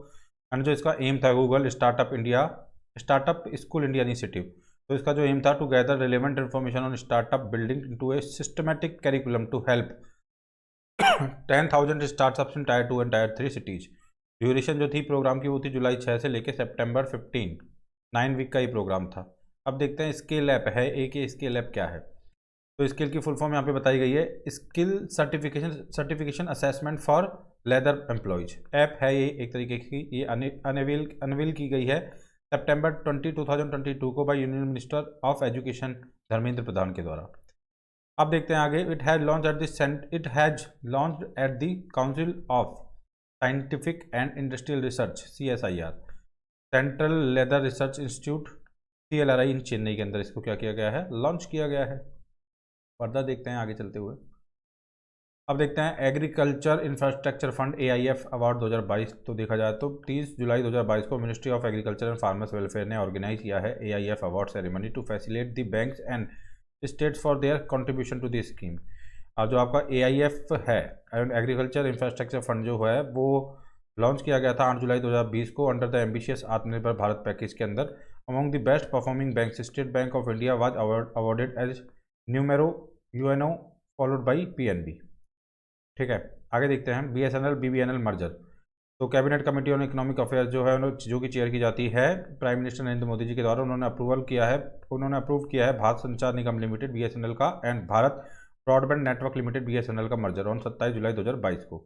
एंड जो इसका एम था Google startup school India initiative, तो इसका जो एम था to gather relevant information on startup building into a systematic curriculum to help 10,000 startups in Tier 2 and Tier 3 cities. Duration जो थी प्रोग्राम की वो थी जुलाई 6 से लेकर September 15, 9 वीक का ही प्रोग्राम था। अब देखते हैं स्किल ऐप है एक, स्किल ऐप क्या है। तो स्किल की फुल फॉर्म यहाँ पे बताई गई है skill certification assessment for leather employees. App है ये एक तरीके की, ये अनवील की गई है September 20, 2022 को by union minister of education Dharmendra Pradhan के द्वारा। अब देखते हैं आगे। It has launched at the council of scientific and industrial research CSIR central leather research institute CLRI in Chennai के अंदर इसको क्या किया गया है, लॉन्च किया गया है। फर्दर देखते हैं आगे चलते हुए। अब देखते हैं agriculture infrastructure fund AIF award 2022। तो देखा जाए तो 30 जुलाई 2022 को ministry of agriculture and farmers welfare ने ऑर्गेनाइज किया है AIF award ceremony to facilitate the banks and states for their contribution to this scheme. अब जो आपका AIF है एग्रीकल्चर इंफ्रास्ट्रक्चर फंड जो है वो लॉन्च किया गया था 8 जुलाई 2020 को अंडर द एम्बिशियस आत्मनिर्भर भारत पैकेज के अंदर। Among the best performing banks state bank of India was awarded as numero UNO followed by PNB। ठीक है, आगे देखते हैं BSNL BBNL मर्जर। तो cabinet committee on economic affairs जो है जो कि चेयर की जाती है प्राइम मिनिस्टर नरेंद्र मोदी जी के द्वारा, उन्होंने अप्रूव किया है भारत संचार निगम लिमिटेड BSNL का and Bharat broadband network limited BSNL का मर्जर ऑन 27 जुलाई 2022 को।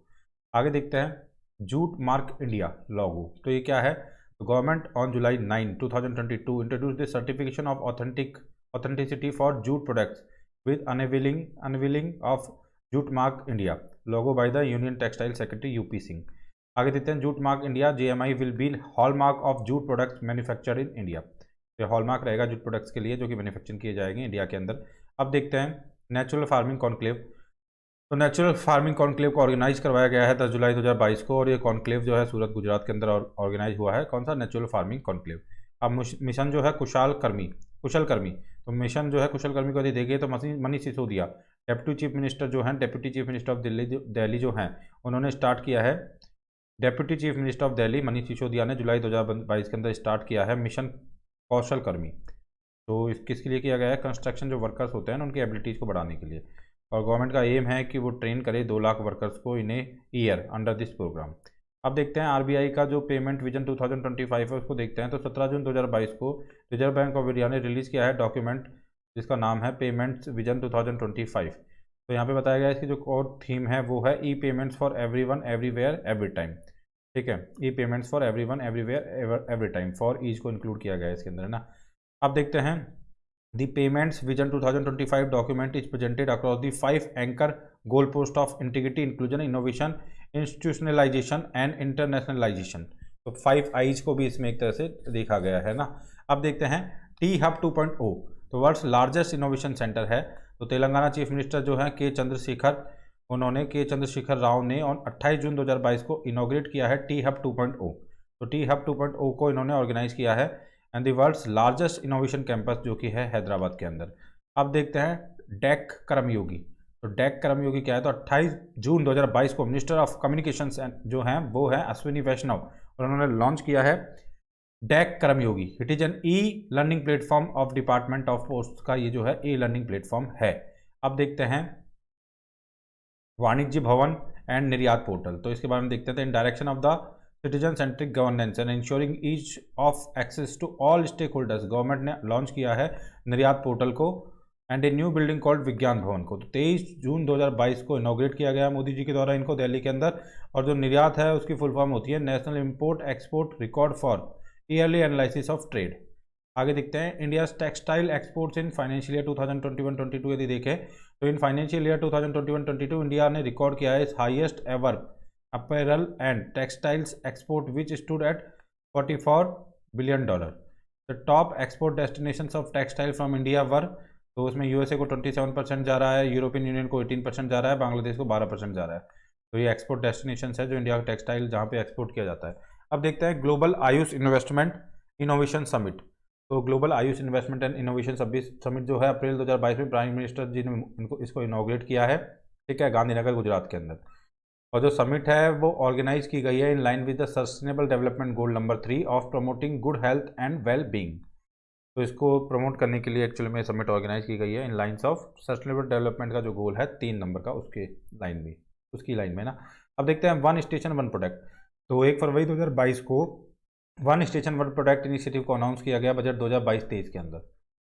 आगे देखते हैं जूट मार्क इंडिया लॉगो। तो ये क्या है? Government on July 9 2022 introduce the certification of authenticity for jute products with unveiling of jute mark India logo by the union textile secretary UP Singh. आगे देखते हैं jute mark India JMI will be hallmark of jute products manufactured in India. तो hallmark रहेगा jute products के लिए जो कि manufacturing किए जाएंगे इंडिया के अंदर। अब देखते हैं नेचुरल फार्मिंग कॉन्क्लेव। तो नेचुरल फार्मिंग कॉन्क्लेव को ऑर्गेनाइज करवाया गया है 10 जुलाई 2022 को, और ये कॉन्क्लेव जो है सूरत गुजरात के अंदर ऑर्गेनाइज हुआ है। कौन सा? Natural farming conclave. अब मिशन जो है कुशल कर्मी। तो मिशन जो है कुशल कर्मी को यदि देखें तो Manish Sisodia deputy chief minister of Delhi जो हैं उन्होंने स्टार्ट किया है। Deputy chief minister of Delhi Manish Sisodia ने जुलाई 2022 के अंदर स्टार्ट किया है मिशन कौशल कर्मी। तो किसके लिए किया गया है? कंस्ट्रक्शन जो वर्कर्स होते हैं उनकी एबिलिटीज़ को बढ़ाने के लिए, और गवर्नमेंट का एम है कि वो ट्रेन करे 2 लाख वर्कर्स को in a year under this programme. अब देखते हैं RBI का जो पेमेंट विजन 2025 है उसको देखते हैं। तो 17 जून 2022 को रिजर्व बैंक ऑफ इंडिया ने रिलीज़ किया है डॉक्यूमेंट जिसका नाम है पेमेंट्स विजन 2025। तो यहाँ पे बताया गया है इसकी जो कोर थीम है वो है e payments for everyone everywhere every time. ठीक है, e payments for everyone everywhere every time, for ease को इंक्लूड किया गया है इसके अंदर, है ना। अब देखते हैं the payments vision 2025 document is presented across the 5 anchor goal post of integrity inclusion innovation institutionalisation and internationalisation. तो 5 आईज को भी इसमें एक तरह से देखा गया है ना। अब देखते हैं T-Hub 2.0। तो वर्ल्ड्स लार्जेस्ट इनोवेशन सेंटर है। तो तेलंगाना चीफ मिनिस्टर जो है के चंद्रशेखर राव ने ऑन 28 जून 2022 को इनोग्रेट किया है T-Hub 2.0। तो T-Hub 2.0 को इन्होंने ऑर्गेनाइज किया है and the world's largest innovation campus जो कि है हैदराबाद के अंदर। अब देखते हैं डेक कर्मयोगी। तो डेक कर्मयोगी क्या है? तो 28 जून 2022 को मिनिस्टर ऑफ कम्युनिकेशंस जो हैं वो है अश्विनी वैष्णव, और उन्होंने लॉन्च किया है deck Karmayogi. It is an learning platform of department of post का ये जो है लर्निंग प्लेटफॉर्म है। अब देखते हैं वाणिज्य भवन एंड निर्यात पोर्टल। तो इसके बारे में देखते थे in direction of the citizen centric governance and ensuring ease of access to all stakeholders. Government ने लॉन्च किया है निर्यात पोर्टल को and a new building called Vigyan Bhawan को। तो 23 जून 2022 को इनॉग्रेट किया गया मोदी जी के द्वारा इनको दिल्ली के अंदर। और जो निर्यात है उसकी फुल फॉर्म होती है national import export record for yearly analysis of trade. आगे देखते हैं India textile exports in financial year 2021-22 यदि देखें तो इन फाइनेंशियल ईयर 2021-22 इंडिया ने रिकॉर्ड किया है highest ever apparel and textiles export which stood at $44 billion. The top export destinations of textile from India were, तो उसमें यूएसए को 27% जा रहा है, यूरोपियन यूनियन को 18% जा रहा है, बांग्लादेश को 12% जा रहा है। तो ये एक्सपोर्ट डेस्टिनेशंस है जो इंडिया का टेक्सटाइल जहाँ पे एक्सपोर्ट किया जाता है। अब देखते हैं global Ayush investment innovation summit. तो global Ayush investment and innovation summit जो है अप्रैल 2022 में प्राइम मिनिस्टर जी ने इसको इनोग्रेट किया है, ठीक है, गांधीनगर गुजरात के अंदर। और जो समिट है वो ऑर्गेनाइज की गई है इन line with the sustainable development goal number 3 of promoting good health and well being. तो इसको प्रमोट करने के लिए एक्चुअली में समिट ऑर्गेनाइज की गई है इन लाइन्स ऑफ सस्टेनेबल डेवलपमेंट का जो गोल है 3 नंबर का उसकी लाइन में ना। अब देखते हैं वन स्टेशन वन प्रोडक्ट। तो 1 फरवरी 2022 को one station one product initiative को अनाउंस किया गया बजट 2022-23 के अंदर।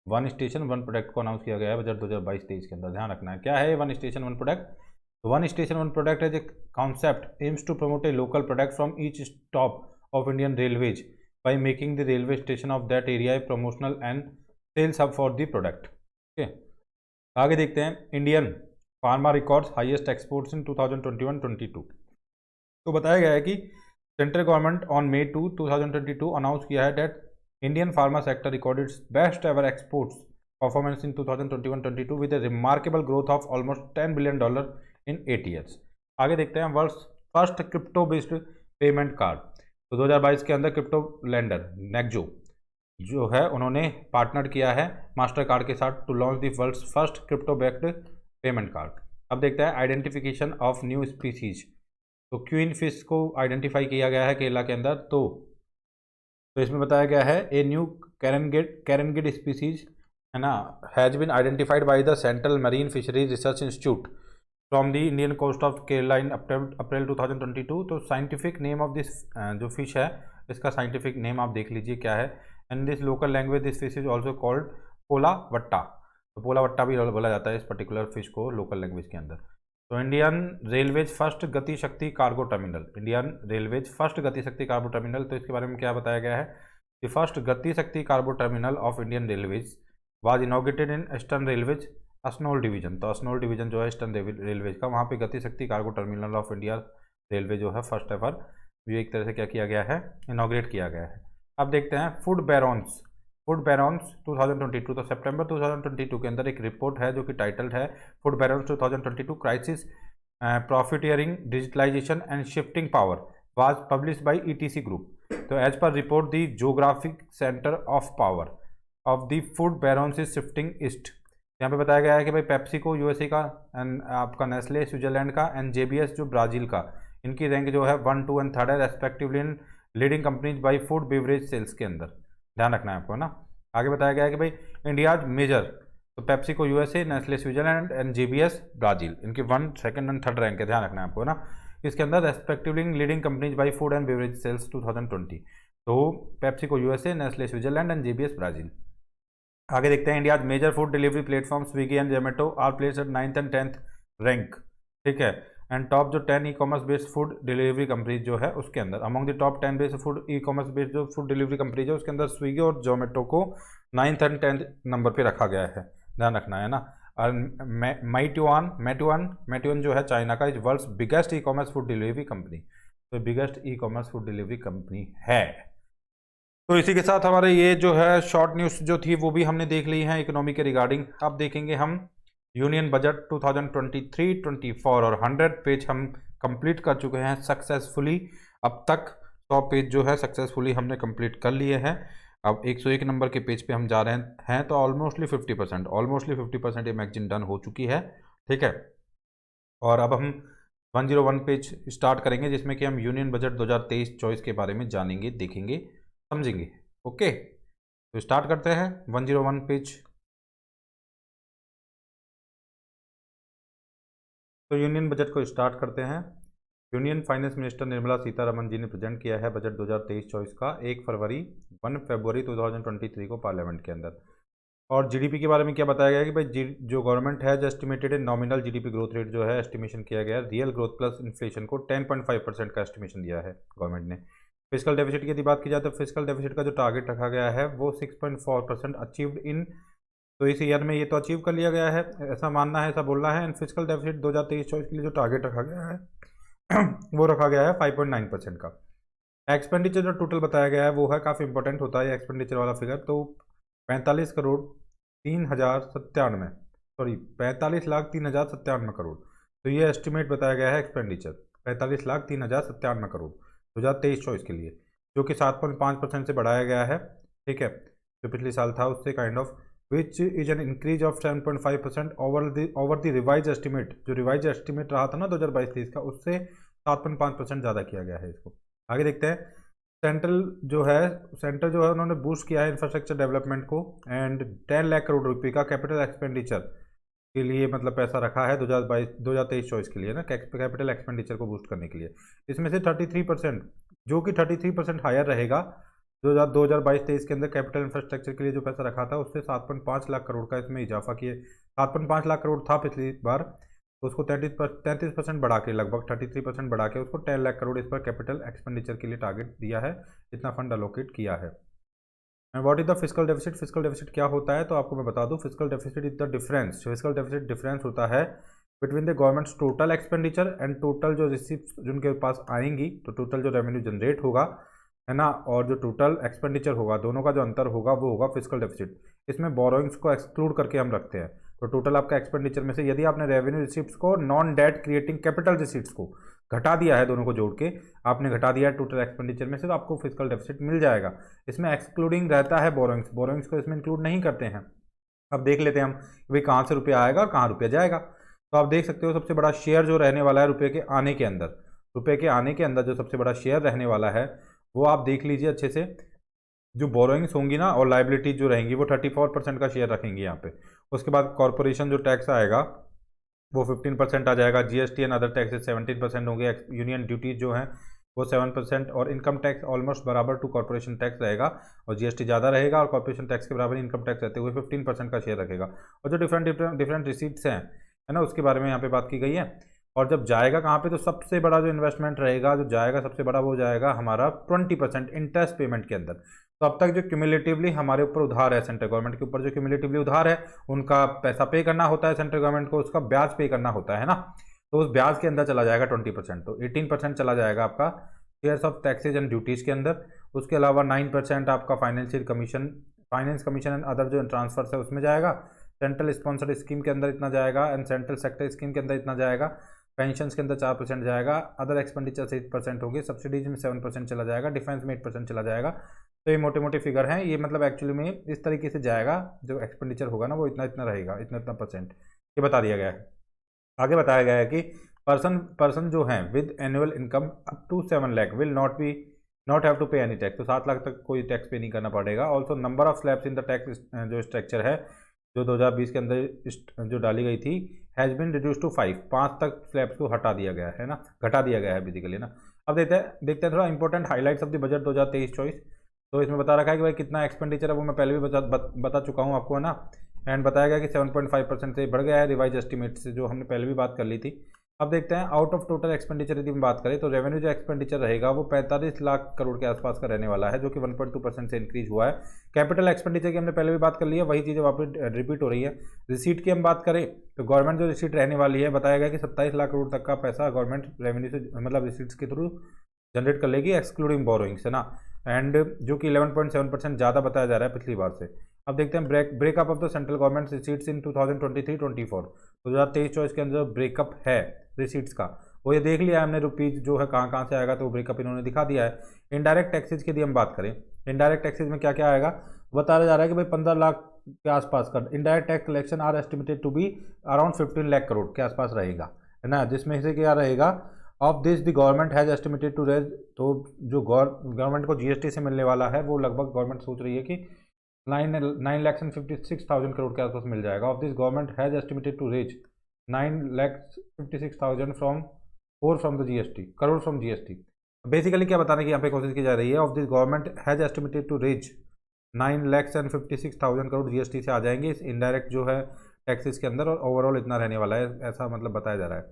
वन स्टेशन वन प्रोडक्ट को अनाउंस किया गया है बजट 2022-23 के अंदर। ध्यान रखना है क्या है one station one product. One station one product as a concept aims to promote a local product from each stop of Indian railways by making the railway station of that area a promotional and sales hub for the product। okay, आगे देखते हैं Indian pharma records highest exports in 2021-22। तो बताया गया है कि central government on May 2, 2022 announce किया है that Indian pharma sector recorded best ever exports performance in 2021-22 with a remarkable growth of almost $10 billion in 8 years। आगे देखते हैं world first crypto based payment card. तो 2022 के अंदर क्रिप्टो लेंडर नेक्जो जो है उन्होंने पार्टनर किया है मास्टर कार्ड के साथ to launch the world's first crypto based payment card. अब देखते हैं आइडेंटिफिकेशन ऑफ न्यू स्पीसीज। तो क्वीन फिश को आइडेंटिफाई किया गया है केरला के अंदर। तो इसमें बताया गया है ए न्यू कैरनगिड स्पीसीज है ना has been identified by the central marine fisheries research institute from the Indian coast of Kerala in April 2022। तो साइंटिफिक नेम ऑफ दिस जो फिश है इसका साइंटिफिक नेम आप देख लीजिए क्या है। And this local language this fish is also called Pola Vatta. तो पोला वट्टा भी बोला जाता है इस पर्टिकुलर फिश को लोकल लैंग्वेज के अंदर। तो Indian railways first Gati Shakti cargo terminal, Indian railways first Gati Shakti cargo terminal. तो इसके बारे में क्या बताया गया है कि first Gati Shakti cargo terminal of Indian railways was inaugurated in eastern railways Asansol division. तो असनोल डिवीजन जो है ईस्टर्न रेलवेज का, वहाँ पे गति Shakti cargo terminal of India railway जो है फर्स्ट एवर ये एक तरह से क्या किया गया है, इनॉग्रेट किया गया है। अब देखते हैं फूड बैरोन्स 2022। तो सितंबर 2022 के अंदर एक रिपोर्ट है जो कि टाइटल्ड है food barons 2022 crisis profiteering digitalisation and shifting power was publish by ETC group. तो as per report the geographic centre of power of the food barons is shifting east. यहाँ पे बताया गया है कि भाई पेप्सिको यूएसए का एंड आपका नेस्ले स्विट्जरलैंड का एंड जेबीएस जो ब्राज़ील का, इनकी रैंक जो है 1, 2 एंड 3 है respectively in leading companies by food beverage sales के अंदर। ध्यान रखना है आपको ना। आगे बताया गया है कि भाई इंडियाज मेजर, तो PepsiCo USA, Nestle Switzerland and JBS Brazil, इनकी 1, 2 एंड 3 रैंक है। ध्यान रखना है आपको ना। इसके अंदर respectively leading companies by food and beverage sales 2020। तो PepsiCo USA, Nestle Switzerland and JBS Brazil. आगे देखते हैं India's major food delivery platform Swiggy and Zomato are placed at 9th and 10th rank. ठीक है। एंड टॉप जो 10 e commerce based food delivery companies जो है उसके अंदर among the top 10 based food e commerce based जो फूड डिलीवरी कंपनीज है उसके अंदर स्विगी और जोमेटो को 9th एंड 10th नंबर पे रखा गया है। ध्यान रखना है ना। और मेट्यून जो है चाइना का is world's biggest e commerce food delivery company. तो biggest e commerce food delivery company है। तो इसी के साथ हमारे ये जो है शॉर्ट न्यूज़ जो थी वो भी हमने देख ली है इकोनॉमी के रिगार्डिंग। अब देखेंगे हम यूनियन बजट 2023-24 और 100 पेज हम कंप्लीट कर चुके हैं सक्सेसफुली। अब तक 100 पेज जो है सक्सेसफुली हमने कंप्लीट कर लिए हैं। अब 101 नंबर के पेज पे हम जा रहे हैं। तो ऑलमोस्टली 50% ये मैगजीन डन हो चुकी है। ठीक है। और अब हम 101 पेज स्टार्ट करेंगे जिसमें कि हम यूनियन बजट 2023-24 के बारे में जानेंगे, देखेंगे, समझेंगे। ओके, तो स्टार्ट करते हैं 101 पेज। तो यूनियन बजट को स्टार्ट करते हैं। Union finance minister Nirmala Sitharaman ji ने प्रेजेंट किया है बजट 2023-24 का 1 फरवरी 2023 को पार्लियामेंट के अंदर। और जीडीपी के बारे में क्या बताया गया है कि भाई जो गवर्नमेंट है जो estimated nominal GDP growth rate जो है एस्टिमेशन किया गया है रियल ग्रोथ प्लस इन्फ्लेशन को 10.5% का एस्टिमेशन दिया है गवर्नमेंट ने। फिजिकल डेफिसिट की यदि बात की जाए तो फिजिकल डेफिसिट का जो टारगेट रखा गया है वो 6.4% अचीव्ड इन। तो इस ईयर में ये तो अचीव कर लिया गया है, ऐसा मानना है, ऐसा बोलना है। एंड फिजिकल डेफिसिट 2023-24 के लिए जो टारगेट रखा गया है वो रखा गया है 5.9% का। एक्सपेंडिचर जो टोटल बताया गया है वो है काफ़ी इंपॉर्टेंट होता है एक्सपेंडिचर वाला फिगर। तो 45,03,097 करोड़। तो ये एस्टिमेट बताया गया है एक्सपेंडिचर 45,03,097 करोड़ 2023-24 के लिए, जो कि 7.5% से बढ़ाया गया है। ठीक है। जो पिछले साल था उससे kind of which is an increase of 7.5% over the revise estimate. जो रिवाइज एस्टिमेट रहा था ना 2022-23 का, उससे 7.5% ज़्यादा किया गया है इसको। आगे देखते हैं सेंटर जो है उन्होंने बूस्ट किया है इंफ्रास्ट्रक्चर डेवलपमेंट को। एंड 10 लाख करोड़ रुपये का कैपिटल एक्सपेंडिचर के लिए मतलब पैसा रखा है 2023-24 के लिए ना, कैपिटल एक्सपेंडिचर को बूस्ट करने के लिए। इसमें से 33% जो कि 33% हायर रहेगा 2022-23 के अंदर कैपिटल इंफ्रास्ट्रक्चर के लिए जो पैसा रखा था उससे 7.5 लाख करोड़ का इसमें इजाफा किए। 7.5 लाख करोड़ था पिछली बार, तो उसको 33% बढ़ा के लगभग 33% बढ़ा के उसको 10 लाख करोड़ इस पर कैपिटल एक्सपेंडिचर के लिए टारगेट दिया है, इतना फंड अलोकेट किया है। And what is the physical deficit? Physical deficit क्या होता है तो आपको मैं बता दूं, physical deficit is the difference. Physical deficit difference होता है between the governments total expenditure and total जो रिसीप्ट जिनके पास आएंगी, तो टोटल जो रेवेन्यू जनरेट होगा है ना, और जो टोटल एक्सपेंडिचर होगा, दोनों का जो अंतर होगा वो होगा फिजिकल डेफिसिट। इसमें बोरोइंग्स को एक्सक्लूड करके हम रखते हैं। तो टोटल आपका एक्सपेंडिचर में से यदि आपने रेवेन्यू रिसिप्ट्स को non debt creating capital receipts को घटा दिया है, दोनों को जोड़ के आपने घटा दिया है टोटल एक्सपेंडिचर में से, तो आपको फिजिकल डेफिसिट मिल जाएगा। इसमें एक्सक्लूडिंग रहता है बोरोइंग्स, बोरोइंग्स को इसमें इंक्लूड नहीं करते हैं। अब देख लेते हैं हम भाई कहाँ से रुपया आएगा और कहाँ रुपया जाएगा। तो आप देख सकते हो सबसे बड़ा शेयर जो रहने वाला है रुपये के आने के अंदर, रुपये के आने के अंदर जो सबसे बड़ा शेयर रहने वाला है वो आप देख लीजिए अच्छे से। जो बोरोइंग्स होंगी ना और लाइबिलिटीज जो रहेंगी वो 34% का शेयर रखेंगे यहाँ पे। उसके बाद कॉर्पोरेशन जो टैक्स आएगा वो 15% आ जाएगा। जीएसटी एंड अदर टैक्सेस 17% होंगे। यूनियन ड्यूटीज जो हैं वो 7%, और इनकम टैक्स ऑलमोस्ट बराबर टू कॉर्पोरेशन टैक्स रहेगा, और जीएसटी ज़्यादा रहेगा और कॉर्पोरेशन टैक्स के बराबर इनकम टैक्स रहते हुए 15% का शेयर रखेगा। और जो डिफरेंट रिसीट्स हैं है ना, उसके बारे में यहाँ पे बात की गई है। और जब जाएगा कहाँ पे, तो सबसे बड़ा जो इन्वेस्टमेंट रहेगा, जो जाएगा सबसे बड़ा, वो जाएगा हमारा 20% इंटरेस्ट पेमेंट के अंदर। तो अब तक जो क्यूमुलेटिवली हमारे ऊपर उधार है, सेंट्रल गवर्नमेंट के ऊपर जो क्यूमुलेटिवली उधार है, उनका पैसा पे करना होता है सेंट्रल गवर्नमेंट को, उसका ब्याज पे करना होता है ना, तो उस ब्याज के अंदर चला जाएगा 20%। तो 18% चला जाएगा आपका shares of taxes and duties के अंदर। उसके अलावा 9% आपका फाइनेंस कमीशन एंड अदर जो ट्रांसफर्स है उसमें जाएगा। सेंट्रल स्पॉन्सर्ड स्कीम के अंदर इतना जाएगा, एंड सेंट्रल सेक्टर स्कीम के अंदर इतना जाएगा। पेंशन्स के अंदर 4% जाएगा। अदर एक्सपेंडिचर से 8% होगी। सब्सिडीज में 7% चला जाएगा। डिफेंस में 8% चला जाएगा। तो ये मोटे मोटे फिगर हैं, ये मतलब एक्चुअली में इस तरीके से जाएगा, जो एक्सपेंडिचर होगा ना वो इतना इतना रहेगा, इतना इतना परसेंट, ये बता दिया गया है। आगे बताया गया है कि पर्सन जो है with annual income up to 7 lakh will not have to pay any tax. तो 7 लाख तक कोई टैक्स पे नहीं करना पड़ेगा। Also number of slabs in the tax जो स्ट्रक्चर है जो 2020 के अंदर जो डाली गई थी हैज़ बिन रिड्यूस टू 5 तक स्लैब्स को हटा दिया गया है ना, घटा दिया गया है बेसिकली ना। अब देखते हैं थोड़ा important highlights of the budget 2023-24। तो इसमें बता रखा है कि भाई कितना एक्सपेंडिचर है, वो मैं पहले भी बता चुका हूँ आपको है ना। एंड बताया गया कि 7.5% से बढ़ गया है रिवाइज एस्टिमेट से, जो हमने पहले भी बात कर ली थी। अब देखते हैं आउट ऑफ टोटल एक्सपेंडिचर यदि हम बात करें तो रेवेन्यू जो एक्सपेंडिचर रहेगा वो 45 लाख करोड़ के आसपास का रहने वाला है, जो कि 1.2% से इंक्रीज हुआ है। कैपिटल एक्सपेंडिचर की हमने पहले भी बात कर ली है, वही चीज़ें वापस रिपीट हो रही है। रिसीट की हम बात करें तो गवर्नमेंट जो रिसीट रहने वाली है, बताया गया कि 27 लाख करोड़ तक का पैसा गवर्नमेंट रेवेन्यू से मतलब रिसीट्स के थ्रू जनरेट कर लेगी, एक्सक्लूडिंग बोरोइंग्स है ना, एंड जो कि 11.7% ज़्यादा बताया जा रहा है पिछली बार से। अब देखते हैं breakup of the central government receipts in 2023-24। 2023-24 के अंदर ब्रेकअप है रिसीट्स का, वो ये देख लिया है हमने, रुपीज जो है कहाँ कहाँ से आएगा, तो ब्रेकअप इन्होंने दिखा दिया है। इनडायरेक्ट टैक्सेज की यदि हम बात करें, इनडायरेक्ट टैक्सेज में क्या क्या आएगा बताया जा रहा है कि भाई 15 लाख के आसपास का indirect tax collection are estimated to be around 15 lakh crore के आसपास रहेगा है ना, जिसमें से क्या रहेगा of this the government has estimated to raise. तो जो गवर्नमेंट को जीएसटी से मिलने वाला है वो लगभग गवर्नमेंट सोच रही है कि 9,56,000 करोड़ के आसपास मिल जाएगा। Of this government has estimated to raise 9,56,000 from the GST, crore from GST. Basically क्या बताने की यहाँ पे कोशिश की जा रही है, of this government has estimated to raise 9,56,000 crore GST से आ जाएंगे इस इनडायरेक्ट जो है टैक्सेस के अंदर, और ओवरऑल इतना रहने वाला है, ऐसा मतलब बताया जा रहा है।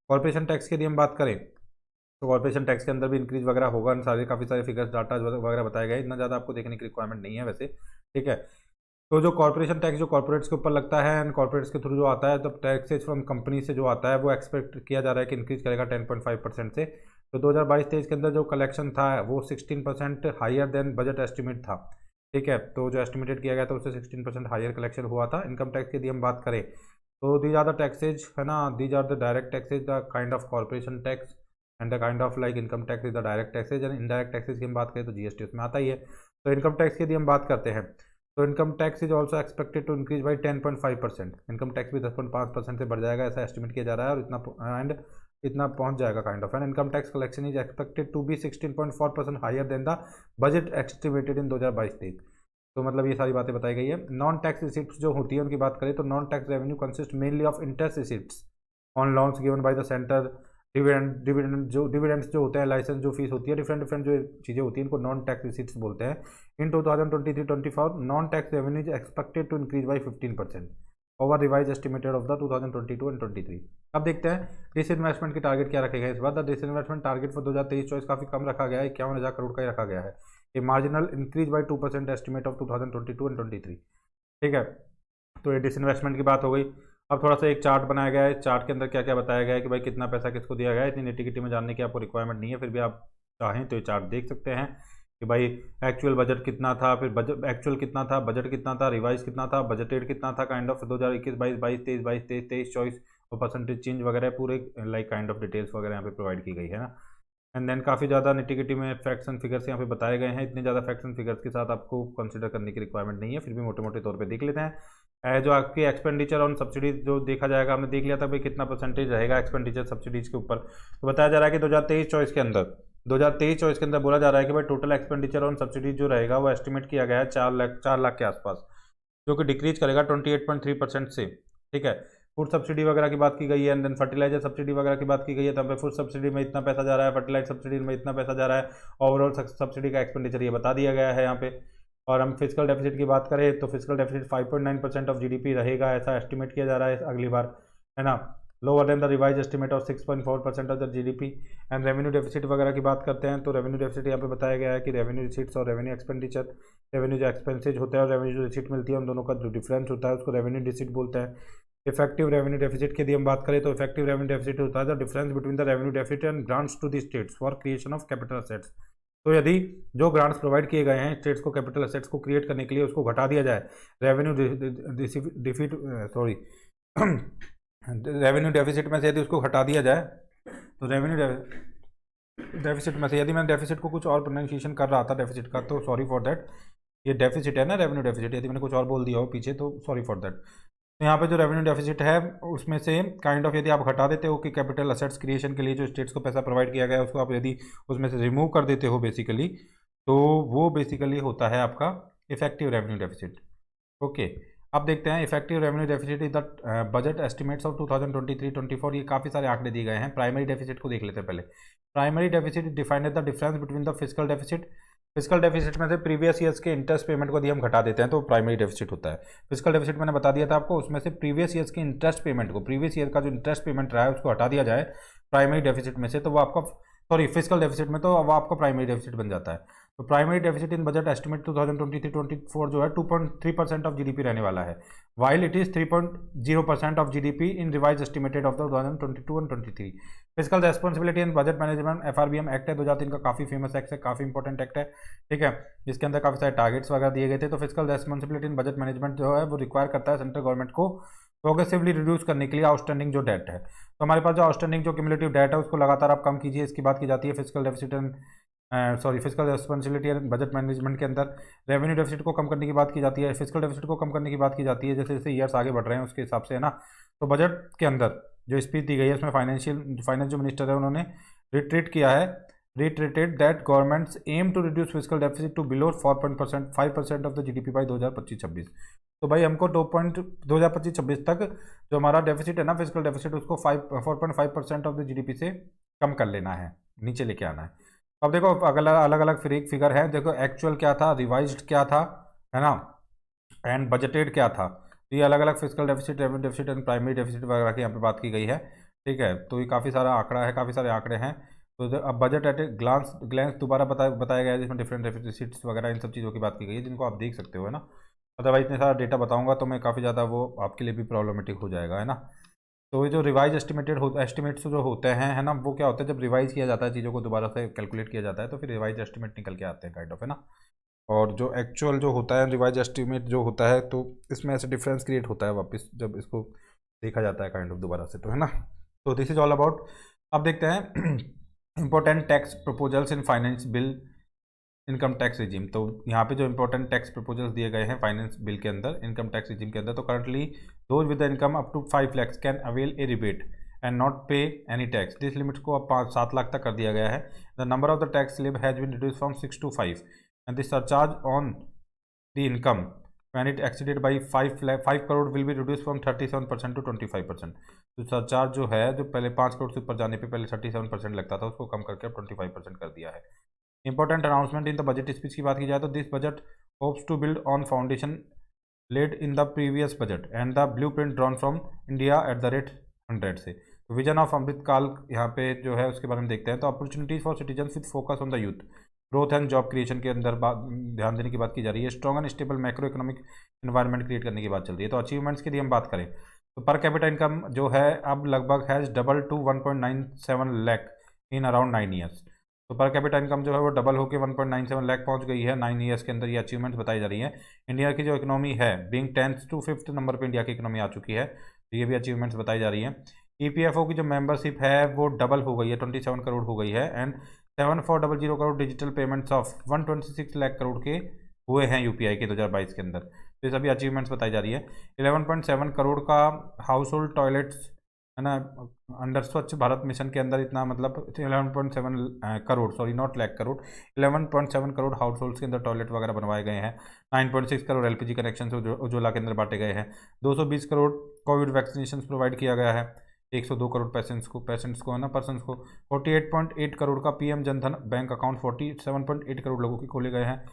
कॉर्पोरेशन टैक्स की यदि हम बात करें तो कॉर्पोरेशन टैक्स के अंदर भी इंक्रीज वगैरह होगा, काफ़ी सारे फिगर्स डाटा वगैरह बताए गए, इतना ज़्यादा आपको देखने की रिक्वायरमेंट नहीं है वैसे, ठीक है। तो जो कॉर्पोरेशन टैक्स जो कॉर्पोरेट्स के ऊपर लगता है एंड कॉर्पोरेट्स के थ्रू जो आता है, तो टैक्सेज फ्रॉम कंपनी से जो आता है वो एक्सपेक्ट किया जा रहा है कि इंक्रीज करेगा 10.5% से। तो 2022-23 के अंदर जो कलेक्शन था वो 16% हायर देन बजट एस्टिमेट था, ठीक है। तो जो एस्टिमेटेड किया गया था उससे 16% हायर कलेक्शन हुआ था। इनकम टैक्स की यदि हम बात करें तो दीज आर द टैक्सेज है ना, these are the direct taxes, the kind of corporation tax and the kind of like income tax is the direct taxes, and indirect taxes की हम बात करें तो जीएसटी उसमें आता ही है। तो इनकम टैक्स की यदि हम बात करते हैं तो income tax is also expected to increase by 10.5%। Income tax भी 10.5% से बढ़ जाएगा, ऐसा एस्टिमेट किया जा रहा है, और इतना पहुंच जाएगा kind of. And income tax collection is expected to be 16.4% higher than the budget estimated in 2022-23। तो मतलब ये सारी बातें बताई गई है। नॉन टैक्स रिसिप्ट्स जो होती है उनकी बात करें तो non tax revenue consist mainly of interest receipts on loans given by the centre, dividends जो होते हैं, लाइसेंस जो फीस होती है, डिफरेंट जो चीज़ें होती हैं, इनको नॉन टैक्स रिसिप्ट्स बोलते हैं। In 2023-24 non tax revenue is expected to increase by 15% over revise estimated of the 2022 and 23। अब देखते हैं डिसइन्वेस्टमेंट की टारगेट क्या रखेगा इस बार। द डिसइन्वेस्टमेंट टारगेट फॉर 2023-24 काफ़ी कम रखा गया है, 51,000 करोड़ का ही रखा गया है। A marginal increase by 2% estimate of 2022 and 23, ठीक है। तो ये डिसइन्वेस्टमेंट की बात हो गई। अब थोड़ा सा एक चार्ट बनाया गया है, चार्ट के अंदर क्या क्या बताया गया है कि भाई कितना पैसा किसको दिया गया है। इतनी निटिगिटी में जानने की आपको रिक्वायरमेंट नहीं है, फिर भी आप चाहें तो ये चार्ट देख सकते हैं कि भाई एक्चुअल बजट कितना था, फिर बजट एक्चुअल कितना था, बजट कितना था, रिवाइज कितना था, बजटेड कितना था, काइंड ऑफ 2021 22 22 23 23 24 और परसेंटेज चेंज वगैरह पूरे लाइक काइंड ऑफ डिटेल्स वगैरह यहाँ पे प्रोवाइड की गई है ना। एंड देन काफ़ी ज़्यादा निटिगिटी में फैक्ट्स एंड फिगर्स यहाँ पे बताए गए हैं। इतने ज़्यादा फैक्ट्स एंड फिगर्स के साथ आपको कंसिडर करने की रिक्वायरमेंट नहीं है, फिर भी मोटे मोटे तौर पे देख लेते हैं। जो आपकी एक्सपेंडिचर ऑन सब्सिडी जो देखा जाएगा, हमने देख लिया था भाई कितना परसेंटेज रहेगा एक्सपेंडिचर सब्सिडीज के ऊपर। तो बताया जा रहा है कि 2023-24 के अंदर 2023-24 के अंदर बोला जा रहा है कि भाई टोटल एक्सपेंडिचर ऑन सब्सिडीज जो रहेगा वो एस्टिमेट किया गया है 4 लाख के आसपास, जो कि डिक्रीज करेगा 28.3% से। ठीक है, फूड सब्सिडी वगैरह की बात की गई है, एंड देन फर्टिलाइजर सब्सिडी वगैरह की बात की गई है। तो हमें फूड सब्सिडी में इतना पैसा जा रहा है, फर्टिलाइजर सब्सिडी में इतना पैसा जा रहा है, ओवरऑल सब्सिडी का एक्सपेंडिचर ये बता दिया गया है यहाँ पे। और हम फिजिकल डेफिसिट की बात करें तो फिजिकल डेफिसिट 5.9% ऑफ जीडीपी रहेगा, ऐसा एस्टिमेट किया जा रहा है अगली बार, है ना, lower than the revise estimate of 6.4% of the GDP. And revenue deficit वगैरह की बात करते हैं तो रेवेन्यू डेफिसिट यहाँ पे बताया गया है कि रेवेन्यू रिसीट्स और रेवेन्यू एक्सपेंडिचर, रेवेन्यू जो एक्सपेंसेज होता है और रेवेन्यू जो रिसीट मिलती है उन दोनों का जो डिफरेंस होता है उसको रेवेन्यू डिसिट बोलते हैं। इफेक्टिव रेवेन्यू डेफिसिट की यदि हम बात करें तो इफेक्टिव रेवेन्यू डेफिसिट होता है the difference between the revenue deficit and grants to the states for creation of capital assets. तो यदि जो ग्रांट्स प्रोवाइड किए गए हैं स्टेट्स को कैपिटल असेट्स को क्रिएट करने के लिए उसको घटा दिया जाए revenue defeat sorry revenue deficit में से यदि उसको हटा दिया जाए तो रेवेन्यू डेफिसिट में से, यदि मैं डेफिसिट को कुछ और प्रोनाउंसिएशन कर रहा था डेफिसिट का तो सॉरी फॉर दैट, ये डेफिसिट है ना रेवेन्यू डेफिसिट, यदि मैंने कुछ और बोल दिया हो पीछे तो सॉरी फॉर दैट। तो यहाँ पे जो रेवेन्यू डेफिसिट है उसमें से काइंड ऑफ यदि आप हटा देते हो कि कैपिटल असेट्स क्रिएशन के लिए जो स्टेट्स को पैसा प्रोवाइड किया गया है उसको आप यदि उसमें से रिमूव कर देते हो बेसिकली, तो वो बेसिकली होता है आपका इफेक्टिव रेवेन्यू डेफिसिट। ओके, अब देखते हैं effective revenue deficit is the budget estimates of 2023-24। ये काफ़ी सारे आंकड़े दिए गए हैं। प्राइमरी डेफिसिट को देख लेते हैं पहले। Primary deficit defined as the difference between the physical deficit. Physical deficit में से प्रीवियस ईयर्स के इंटरेस्ट पेमेंट को यदि हम घटा देते हैं तो प्राइमरी डेफिसिट होता है। फिजिकल डेफिसिट मैंने बता दिया था आपको, उसमें से प्रीवियस ईयर्स के इंटरेस्ट पेमेंट को, प्रीवियस ईयर का जो इंटरेस्ट पेमेंट रहा है उसको हटा दिया जाए प्राइमरी डेफिसिट में से, तो वो आपका सॉरी फिजिकल डेफिसिट में, तो वो आपका प्राइमरी डेफिसिट बन जाता है। तो primary deficit in budget estimate 2023-24 जो है 2.3% ऑफ जीडीपी रहने वाला है, while it is 3.0% of GDP in revise estimated of 2022 and 23। Physical responsibility and budget management FRBM act है 2003 का, काफी फेमस एक्ट है, काफी इंपॉर्टेंट एक्ट है। ठीक है, जिसके अंदर काफी सारे टारगेट्स वगैरह दिए गए थे। तो फिजिकल रेस्पॉन्सिबिलिटी इन बजट मैनेजमेंट जो है वो रिक्वायर करता है सेंट्रल गवर्नमेंट को प्रोग्रेसिवली रिड्यूस करने के लिए आउटस्टैंडिंग जो डेट है। तो हमारे पास जो आउटस्टैंडिंग जो क्यूमुलेटिव डेट है उसको लगातार आप कम कीजिए, इसकी बात की जाती है physical deficit and physical responsibility and budget management के अंदर। रेवेन्यू डेफिसिट को कम करने की बात की जाती है, फिजिकल डेफिसिट को कम करने की बात की जाती है, जैसे जैसे ईयर्स आगे बढ़ रहे हैं उसके हिसाब से, है ना। तो बजट के अंदर जो स्पीच दी गई है उसमें फाइनेंस जो मिनिस्टर है उन्होंने reiterated that governments aim to reduce physical deficit to below 5% of the GDP by 2025-26। तो भाई हमको 2025-26 तक जो हमारा डेफिसिट है ना फिजिकल डेफिसिट उसको 4.5% ऑफ द जीडीपी से कम कर लेना है, नीचे लेके आना है। अब देखो अलग अलग फिगर है, देखो एक्चुअल क्या था, रिवाइज्ड क्या था, है ना, एंड बजटेड क्या था। तो ये अलग अलग physical deficit, revenue deficit and primary deficit वगैरह की यहाँ पे बात की गई है। ठीक है, तो ये काफ़ी सारा आंकड़ा है, काफ़ी सारे आंकड़े हैं। तो अब बजट एट ए ग्लांस दोबारा बताया गया है जिसमें डिफरेंट डेफिसिट्स वगैरह इन सब चीज़ों की बात की गई है, जिनको आप देख सकते हो, है ना। अदरवाइज इतने सारा डेटा बताऊंगा तो मैं काफ़ी ज़्यादा वो आपके लिए भी प्रॉब्लमेटिक हो जाएगा, है ना। तो ये जो रिवाइज एस्टिमेट्स जो होते हैं, है ना, वो क्या होता है जब रिवाइज किया जाता है चीज़ों को दोबारा से कैलकुलेट किया जाता है तो फिर रिवाइज एस्टिमेट निकल के आते हैं काइंड ऑफ, है ना। और जो एक्चुअल जो होता है रिवाइज एस्टिमेट जो होता है तो इसमें ऐसे डिफरेंस क्रिएट होता है वापस जब इसको देखा जाता है काइंड ऑफ दोबारा से, तो है ना। तो दिस इज ऑल अबाउट। अब देखते हैं important tax proposals in finance bill income tax regime. तो यहाँ पे जो इंपॉर्टेंट टैक्स प्रपोजल्स दिए गए हैं फाइनेंस बिल के अंदर इनकम टैक्स रिजीम के अंदर, तो currently those with the income up to 5 lakhs can avail a rebate and not pay any tax. This limit को अब 7 लाख तक कर दिया गया है। The number of the tax slab has been reduce from 6 to 5 and the surcharge on the income when it exceeded by 5 crore will be reduced from 37% to 25%। तो surcharge जो है जो पहले 5 करोड़ से ऊपर जाने पे पहले 37% लगता था उसको कम करके 25% कर दिया है। Important announcement in the budget speech की बात की जाए तो this budget hopes to build on foundation laid in the previous budget and the blueprint drawn from India at the rate 100 से। तो विजन ऑफ अमृत काल यहाँ पे जो है उसके बारे में देखते हैं। तो opportunities for citizen with focus on the youth, growth and job creation के अंदर ध्यान देने की बात की जा रही है। Strong and stable macro economic environment create करने की बात चल रही है। तो अचीवमेंट्स की यदि हम बात करें तो पर कैपिटा इनकम जो है अब लगभग has double two 1.97 lakh in around 9 years। तो पर कैपिटा इनकम जो है वो डबल होकर 1.97 लाख पहुंच गई है 9 ईयर्स के अंदर। ये अचीवमेंट बताई जा रही है। इंडिया की जो इकोनॉमी है being 10th to 5th number पे इंडिया की इकोनॉमी आ चुकी है, तो ये भी अचीवमेंट्स बताई जा रही है। ईपीएफओ की जो मेंबरशिप है वो डबल हो गई है, 27 करोड़ हो गई है। And 7400 crore digital payments of 126 lakh crore के हुए हैं यूपीआई के 2022 के अंदर। तो ये सभी अचीवमेंट्स बताई जा रही है। 11.7 करोड़ का हाउस होल्ड टॉयलेट्स है ना अंडर स्वच्छ भारत मिशन के अंदर, इतना मतलब 11.7 crore, sorry not lakh crore, 11.7 crore house holds के अंदर टॉयलेट वगैरह बनवाए गए हैं। 9.6 करोड़ एलपीजी कनेक्शन उज्ज्वला के अंदर बांटे गए हैं। 220 करोड़ कोविड वैक्सीनेशन प्रोवाइड किया गया है 102 करोड़ पेशेंट्स को है ना पर्सनस को। 48.8 करोड़ का PM Jan Dhan bank account 47.8 crore लोगों के खोले गए हैं।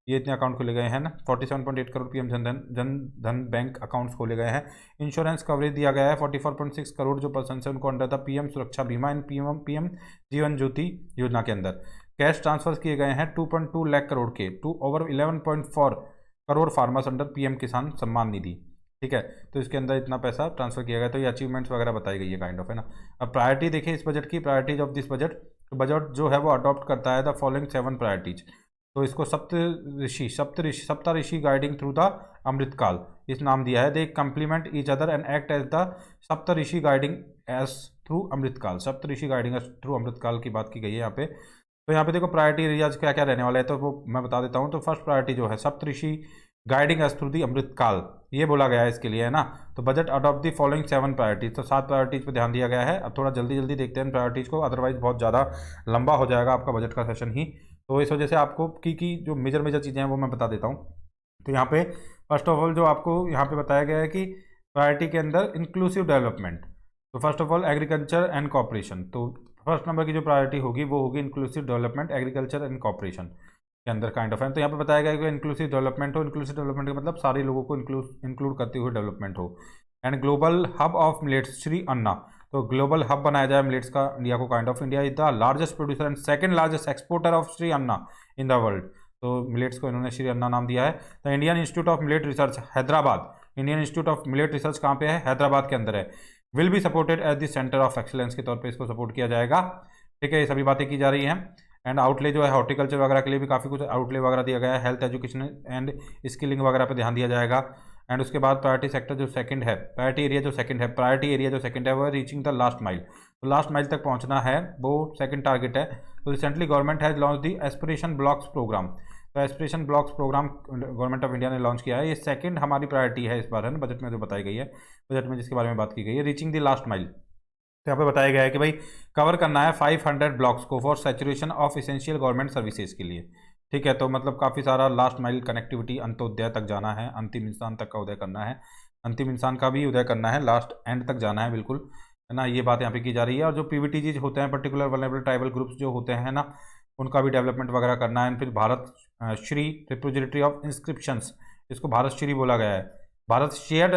ये इतने अकाउंट खोले गए हैं ना, 47.8 crore PM Jan Dhan bank accounts खोले गए हैं। इंश्योरेंस कवरेज दिया गया है 44.6 करोड़ जो पर्सन है उनको अंडर द पीएम सुरक्षा बीमा एंड पीएम जीवन ज्योति योजना के अंदर। कैश ट्रांसफर किए गए हैं 2.2 लाख करोड़ के to over 11.4 crore farmers under PM Kisan Samman निधि। ठीक है, तो इसके अंदर इतना पैसा ट्रांसफर किया गया। तो ये अचीवमेंट्स वगैरह बताई गई है काइंड ऑफ, है ना। अब प्रायोरिटी देखिए इस बजट की, priorities of this budget. Budget जो है वो अडॉप्ट करता है द फॉलोइंग 7 प्रायोरिटीज। तो इसको Saptarishi guiding through the Amritkaal इस नाम दिया है। They complement each other and act as the Saptarishi guiding us through Amritkaal. Saptarishi guiding us through Amritkaal की बात की गई है यहाँ पे। तो यहाँ पे देखो प्रायोरिटी एरियाज क्या क्या रहने वाला है, तो वो मैं बता देता हूँ। तो फर्स्ट प्रायोरिटी जो है सप्तऋषि गाइडिंग एज थ्रू दी अमृतकाल, ये बोला गया है इसके लिए, है ना। तो budget adopt the following 7 priorities. तो 7 प्रायोरिटीज पे ध्यान दिया गया है। अब थोड़ा जल्दी जल्दी देखते हैं प्रायोरिटीज को, अदरवाइज बहुत ज़्यादा लंबा हो जाएगा आपका बजट का सेशन ही। तो इस वजह से आपको की जो मेजर चीज़ें हैं वो मैं बता देता हूँ। तो यहाँ पे फर्स्ट ऑफ ऑल जो आपको यहाँ पे बताया गया है कि प्रायोरिटी के अंदर इंक्लूसिव डेवलपमेंट। तो first of all agriculture and cooperation, तो फर्स्ट नंबर की जो प्रायोरिटी होगी वो होगी inclusive development agriculture and cooperation के अंदर काइंड ऑफ है। तो यहाँ पे बताया गया है कि इंक्लूसिव डेवलपमेंट हो। इंक्लूसिव डेवलपमेंट का मतलब सारे लोगों को इंक्लूड करते हुए डेवलपमेंट हो। And global hub of millets Shri Anna, तो ग्लोबल हब बनाया जाए मिलेट्स का इंडिया को kind of. India is the largest producer and second largest exporter of Shri Anna in the world. तो मिलेट्स को इन्होंने श्री अन्ना नाम दिया है। The Indian Institute of Millet Research Hyderabad, Indian Institute of Millet Research कहाँ पे है, हैदराबाद के अंदर है। Will be supported as the centre of excellence के तौर पे इसको सपोर्ट किया जाएगा। ठीक है, ये सभी बातें की जा रही हैं। एंड आउटले जो है हॉर्टिकल्चर वगैरह के लिए भी काफ़ी कुछ आउटले वगैरह दिया गया है। हेल्थ एजुकेशन एंड स्किलिंग वगैरह पे ध्यान दिया जाएगा। एंड उसके बाद प्रायोरिटी सेक्टर जो सेकंड है, प्रायोरिटी एरिया जो सेकंड है वो रीचिंग द लास्ट माइल। तो लास्ट माइल तक पहुंचना है, वो सेकंड टारगेट है। तो recently government has launch the aspiration blocks programme. तो aspiration blocks programme government of India ने लॉन्च किया है। ये सेकंड हमारी प्रायोरिटी है इस बार, है ना, बजट में जो बताई गई है, बजट में जिसके बारे में बात की गई है, रीचिंग द लास्ट माइल। तो यहाँ पे बताया गया है कि भाई कवर करना है 500 ब्लॉक्स को for saturation of essential government services के लिए। ठीक है, तो मतलब काफ़ी सारा लास्ट माइल कनेक्टिविटी, अंत्योदय तक जाना है, अंतिम इंसान तक का उदय करना है, अंतिम इंसान का भी उदय करना है, लास्ट एंड तक जाना है, बिल्कुल, है ना। ये बात यहाँ पे की जा रही है। और जो पीवीटीजी होते हैं, पर्टिकुलर वल्नरेबल ट्राइबल ग्रुप्स जो होते हैं ना, उनका भी डेवलपमेंट वगैरह करना है। फिर Bharat Shri repository of inscriptions, इसको भारत श्री बोला गया है, Bharat shared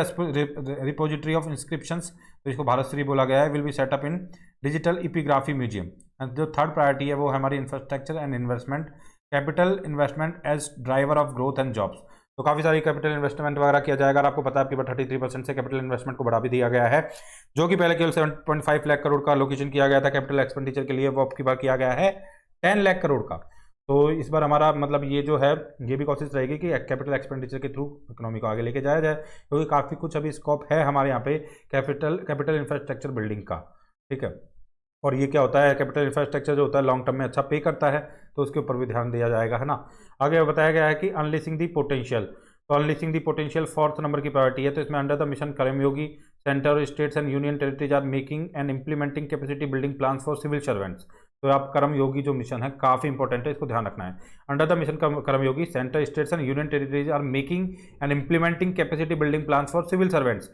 repository of inscriptions, तो इसको भारत श्री बोला गया है। Will be set up in digital epigraphy museum. जो थर्ड प्रायोरिटी है वो है हमारी infrastructure and investment, capital investment as driver of growth and jobs. तो काफ़ी सारी कैपिटल इन्वेस्टमेंट वगैरह किया जाएगा। और आपको पता है कि 33% से कैपिटल इन्वेस्टमेंट को बढ़ा भी दिया गया है, जो कि पहले केवल 7.5 लाख करोड़ का लोकेशन किया गया था कैपिटल एक्सपेंडिचर के लिए, वो अब की बार किया गया है 10 लाख करोड़ का। तो इस बार हमारा मतलब ये जो है ये भी कोशिश रहेगी कि कैपिटल एक्सपेंडिचर के थ्रू इकोनॉमी को आगे लेके जाया जाए, क्योंकि काफ़ी कुछ अभी स्कोप है हमारे यहाँ पे कैपिटल इंफ्रास्ट्रक्चर बिल्डिंग का। ठीक है, और ये क्या होता है, कैपिटल इंफ्रास्ट्रक्चर जो होता है लॉन्ग टर्म में अच्छा पे करता है, तो उसके ऊपर भी ध्यान दिया जाएगा, है ना। आगे बताया गया है कि अनलिसिंग दी पोटेंशियल। तो unleashing the potential 4th number की प्रायोरिटी है। तो इसमें under the mission Karmayogi centre, states and union territories are making and implementing capacity building plans for civil servants. तो आप कर्मयोगी जो मिशन है काफ़ी इंपॉर्टेंट है, इसको ध्यान रखना है। Under the mission Karmayogi centre, states and union territories are making and implementing capacity building plans for civil servants.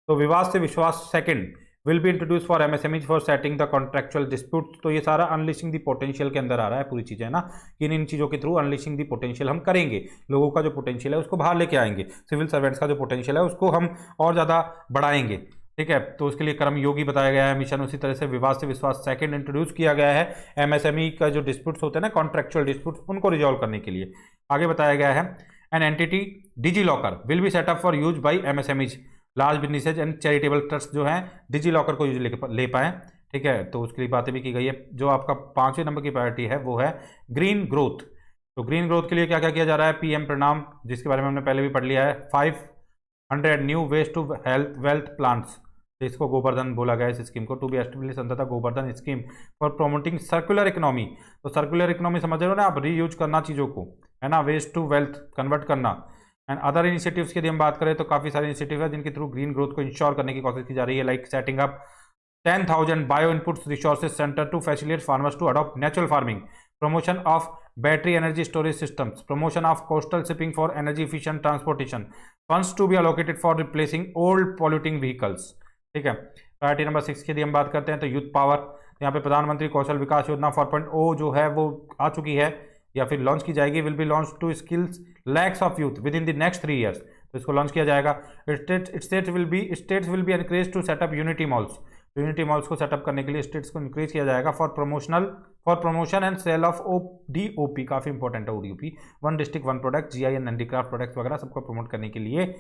तो Vivad se Vishwas second will be introduce for MSMEs for setting the contractual dispute. तो ये सारा अनलिशिंग दी पोटेंशियल के अंदर आ रहा है पूरी चीज़ें, है ना। इन चीज़ों के थ्रू अनलिशिंग दी पोटेंशियल हम करेंगे, लोगों का जो पोटेंशियल है उसको बाहर लेके आएंगे, सिविल सर्वेंट्स का जो पोटेंशियल है उसको हम और ज़्यादा बढ़ाएंगे। ठीक है, तो उसके लिए कर्मयोगी बताया गया है मिशन। उसी तरह से विवाद से विश्वास सेकंड इंट्रोड्यूस किया गया है एमएसएमई का जो डिस्प्यूट्स होते हैं ना, कॉन्ट्रेक्चुअल डिस्प्यूट्स, उनको रिजॉल्व करने के लिए। आगे बताया गया है an entity DigiLocker will be setup for use by MSMEs, large businesses and charitable trust जो हैं डिजी लॉकर को यूज ले पाएँ। ठीक है, तो उसके लिए बातें भी की गई है। जो आपका 5वें नंबर की प्रायोरिटी है वो है ग्रीन ग्रोथ। तो ग्रीन ग्रोथ के लिए क्या क्या किया जा रहा है? पीएम प्रणाम, जिसके बारे में हमने पहले भी पढ़ लिया है। 500 new waste to health wealth plants, इसको गोवर्धन बोला गया है इस स्कीम को। To be establish under the Govardhan scheme for promoting circular economy. तो सर्कुलर इकोनॉमी समझ रहे हो ना आप, रीयूज करना चीज़ों को, है ना, वेस्ट टू वेल्थ कन्वर्ट करना। एंड अदर इनिशिएटिव्स की यदि हम बात करें तो काफ़ी सारे इनिशिएटिव है जिनके थ्रू ग्रीन ग्रोथ को इंश्योर करने की कोशिश की जा रही है, like setting up 10,000 bio inputs resources centre to facilitate farmers to adopt natural farming, promotion of battery energy storage systems, promotion of coastal shipping for energy efficient transportation, funds to be allocated for replacing old polluting vehicles। ठीक है, priority number 6 की यदि हम बात करते हैं तो youth power, यहाँ पे प्रधानमंत्री कौशल विकास योजना 4.0 जो है वो आ चुकी है या फिर लॉन्च की जाएगी, will be launch to skills lakhs of youth within the next 3 years. तो इसको लॉन्च किया जाएगा। States will be encourage to setup unity malls, unity malls को सेटअप करने के लिए स्टेट्स को इंक्रीज किया जाएगा for promotion and sale of DOP, काफी इंपॉर्टेंट है ODOP, one district one product, GI and handicraft products वगैरह सबको प्रमोट करने के लिए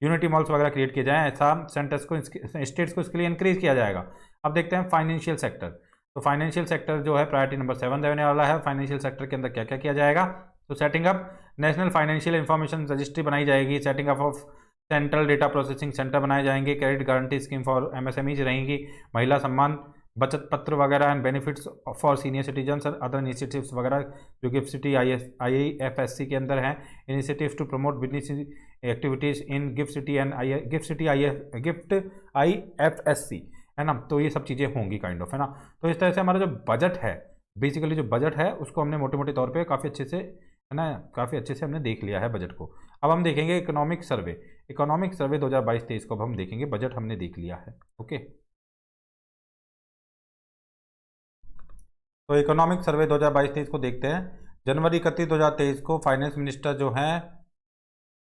यूनिटी मॉल्स वगैरह क्रिएट किए जाएं। ऐसा सेंटर्स को स्टेट्स को इसके लिए इंक्रीज किया जाएगा। अब देखते हैं फाइनेंशियल सेक्टर। तो फाइनेंशियल सेक्टर जो है प्रायोरिटी नंबर 7 रहने वाला है। फाइनेंशियल सेक्टर के अंदर क्या क्या किया जाएगा? तो setting up national financial information registry बनाई जाएगी, setting up of central data processing centre बनाए जाएंगे, credit guarantee scheme for MSMEs रहेंगी, महिला सम्मान बचत पत्र वगैरह and benefits for senior citizen और अदर इनिशिएटिव्स वगैरह जो गिफ्ट सिटी IIFSC के अंदर हैं, initiatives to promote business activities in GIFT city and GIFT IFSC, है ना। तो ये सब चीज़ें होंगी काइंड ऑफ, है ना। तो इस तरह से हमारा जो बजट है, बेसिकली जो बजट है उसको हमने मोटे मोटे तौर पे काफ़ी अच्छे से, है ना, काफ़ी अच्छे से हमने देख लिया है बजट को। अब हम देखेंगे इकोनॉमिक सर्वे 2022-23 को अब हम देखेंगे, बजट हमने देख लिया है। ओके, तो इकोनॉमिक सर्वे 2022-23 को देखते हैं। जनवरी 31, 2023 को फाइनेंस मिनिस्टर जो हैं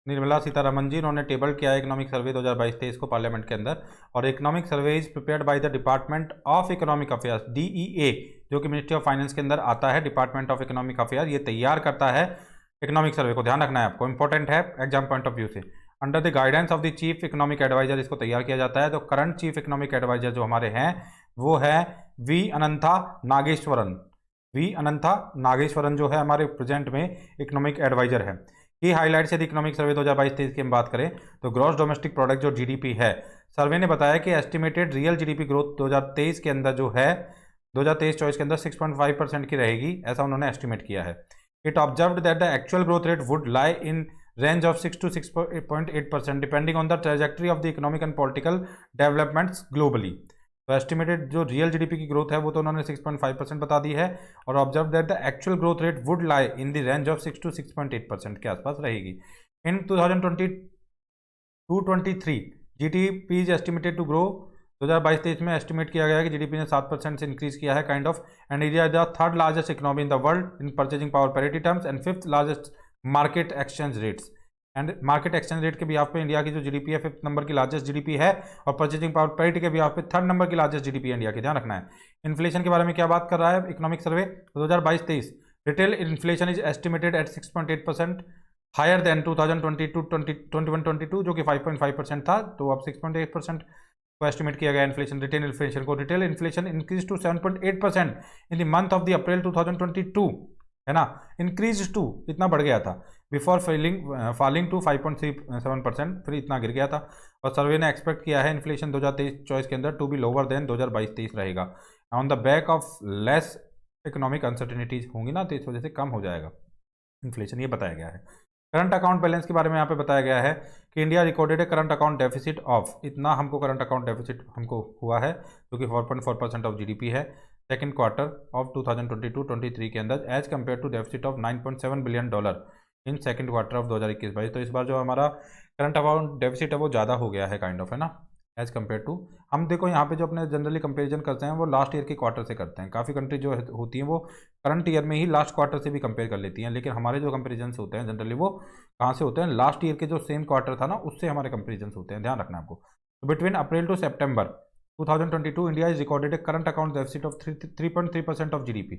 निर्मला सीतारमन जी, उन्होंने टेबल किया है इकोनॉमिक सर्वे 2022-23 को पार्लियामेंट के अंदर। और economic survey is prepared by the department of economic affairs, DEA, जो कि मिनिस्ट्री ऑफ फाइनेंस के अंदर आता है। डिपार्टमेंट ऑफ इकोनॉमिक अफेयर्स ये तैयार करता है इकोनॉमिक सर्वे को, ध्यान रखना है आपको, इंपॉर्टेंट है एग्जाम पॉइंट ऑफ व्यू से। Under the guidance of the chief economic adviser इसको तैयार किया जाता है। तो करंट चीफ इकोनॉमिक एडवाइजर जो हमारे हैं वो है वी अनंता नागेश्वरन जो है हमारे प्रेजेंट में इकोनॉमिक एडवाइजर है। की हाईलाइट्स यदि इकोनॉमिक सर्वे 2022-23 की हम बात करें तो ग्रॉस डोमेस्टिक प्रोडक्ट जो GDP है, सर्वे ने बताया कि एस्टिमेटेड रियल GDP ग्रोथ 2023 के अंदर जो है 2023-24 के अंदर 6.5% की रहेगी, ऐसा उन्होंने एस्टिमेट किया है। It observed that the actual growth rate would lie in range of 6 to 6.8% depending on the trajectory of the economic and political developments globally. तो एस्टिमेटेड जो रियल GDP की ग्रोथ है वो तो उन्होंने 6.5% बता दी है, और observe that the actual growth rate would lie in the range of 6 to 6.8% के आसपास रहेगी। इन 2022-23 GDP is estimated to grow, 2022-23 में एस्टिमेट किया गया है कि GDP ने 7% से इंक्रीज किया है kind of, and India is the third largest economy in the world in purchasing power parity terms and fifth largest market exchange rates. And market exchange rate के बिहाफ पे इंडिया की जो GDP है 5th number की largest GDP है, और purchasing power parity के behalf पे 3rd नंबर की लार्जेस्ट GDP है इंडिया की, ध्यान रखना है। इन्फ्लेशन के बारे में क्या बात कर रहा है economic survey 2022-23? Retail inflation is estimated at 6.8%, higher than 2021-22 जो कि 5.5% था, तो अब 6.8% को एस्टिमेट किया गया इन्फ्लेशन, रिटेल इन्फ्लेशन को। Retail inflation increase to 7.8% in the month of the April 2022, है ना, इंक्रीज टू इतना बढ़ गया था, बिफोर फॉलिंग टू 5.37%, फिर इतना गिर गया था। और सर्वे ने एक्सपेक्ट किया है इन्फ्लेशन 2023-24 के अंदर टू बी लोअर देन 2022-23 रहेगा, on the back of less economic uncertainties होंगी ना, तो इस वजह से कम हो जाएगा इन्फ्लेशन, ये बताया गया है। करंट अकाउंट बैलेंस के बारे में यहाँ पे बताया गया है कि India recorded a current account deficit of, इतना हमको करंट अकाउंट डेफिसिट हमको हुआ है जो कि 4.4% ऑफ GDP है सेकेंड क्वार्टर ऑफ 2022-23 के अंदर, as compare to deficit of $9.7 billion in second quarter of 2021-22। तो इस बार जो हमारा करंट अकाउंट डेफिसिट है वो ज़्यादा हो गया है काइंड ऑफ, है ना, एज कम्पेयर टू। हम देखो यहाँ पे जो अपने जनरली कंपेरिजन करते हैं वो लास्ट ईयर के क्वार्टर से करते हैं, काफ़ी कंट्री जो होती हैं वो करंट ईयर में ही लास्ट क्वार्टर से भी कंपेयर कर लेती हैं, लेकिन हमारे जो कंपेरिजन होते हैं जनरली वो कहाँ से होते हैं, लास्ट ईयर के जो सेम क्वार्टर था ना उससे हमारे कंपेरिजन होते हैं, ध्यान रखना आपको। तो between April to September 2022 India is recorded a current account deficit of 3.3% of GDP।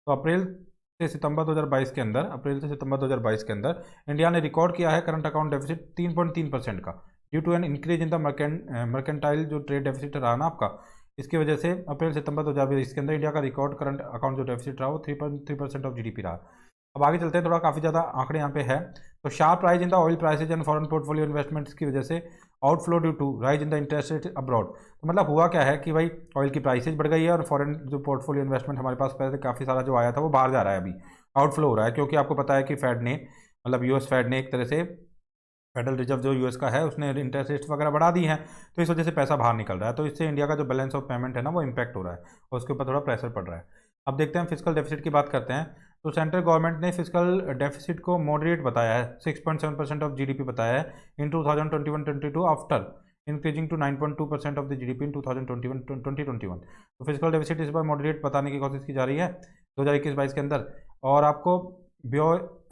तो अप्रैल से सितंबर 2022 के अंदर इंडिया ने रिकॉर्ड किया है करंट अकाउंट डेफिसिट 3.3% का, due to an increase in the mercantile जो ट्रेड डेफिसिट रहा ना आपका, इसकी वजह से अप्रैल सितंबर 2020 के अंदर इंडिया का रिकॉर्ड करंट अकाउंट जो डेफिसिट रहा वो 3.3% ऑफ जीडीपी रहा। अब आगे चलते हैं, थोड़ा काफ़ी ज़्यादा आंकड़े यहाँ पे है। तो sharp rise in the oil prices and foreign portfolio investments की वजह से outflow due to rise in the interest rate abroad. तो मतलब हुआ क्या है कि भाई ऑयल की प्राइसेज बढ़ गई है और फॉरेन जो पोर्टफोलियो इन्वेस्टमेंट हमारे पास पहले काफ़ी सारा जो आया था वो बाहर जा रहा है, अभी आउटफ्लो हो रहा है, क्योंकि आपको पता है कि फेड ने मतलब यूएस फेड ने एक तरह से फेडरल रिजर्व जो यूएस का है उसने इंटरेस्ट रेट्स वगैरह बढ़ा दी हैं, तो इस वजह से पैसा बाहर निकल रहा है, तो इससे इंडिया का जो बैलेंस ऑफ पेमेंट है ना वो इम्पैक्ट हो रहा है और उसके ऊपर थोड़ा प्रेशर पड़ रहा है। अब देखते हैं फिजिकल डेफिसिट की बात करते हैं। तो सेंट्रल गवर्नमेंट ने फिजिकल डेफिसिट को मॉडरेट बताया है, 6.7% ऑफ जीडीपी बताया है in 2021-22 after increasing to 9.2% of the GDP in 2021। तो फिजिकल डेफिसिट इस बार मॉडरेट बताने की कोशिश की जा रही है 2021-22 के अंदर। और आपको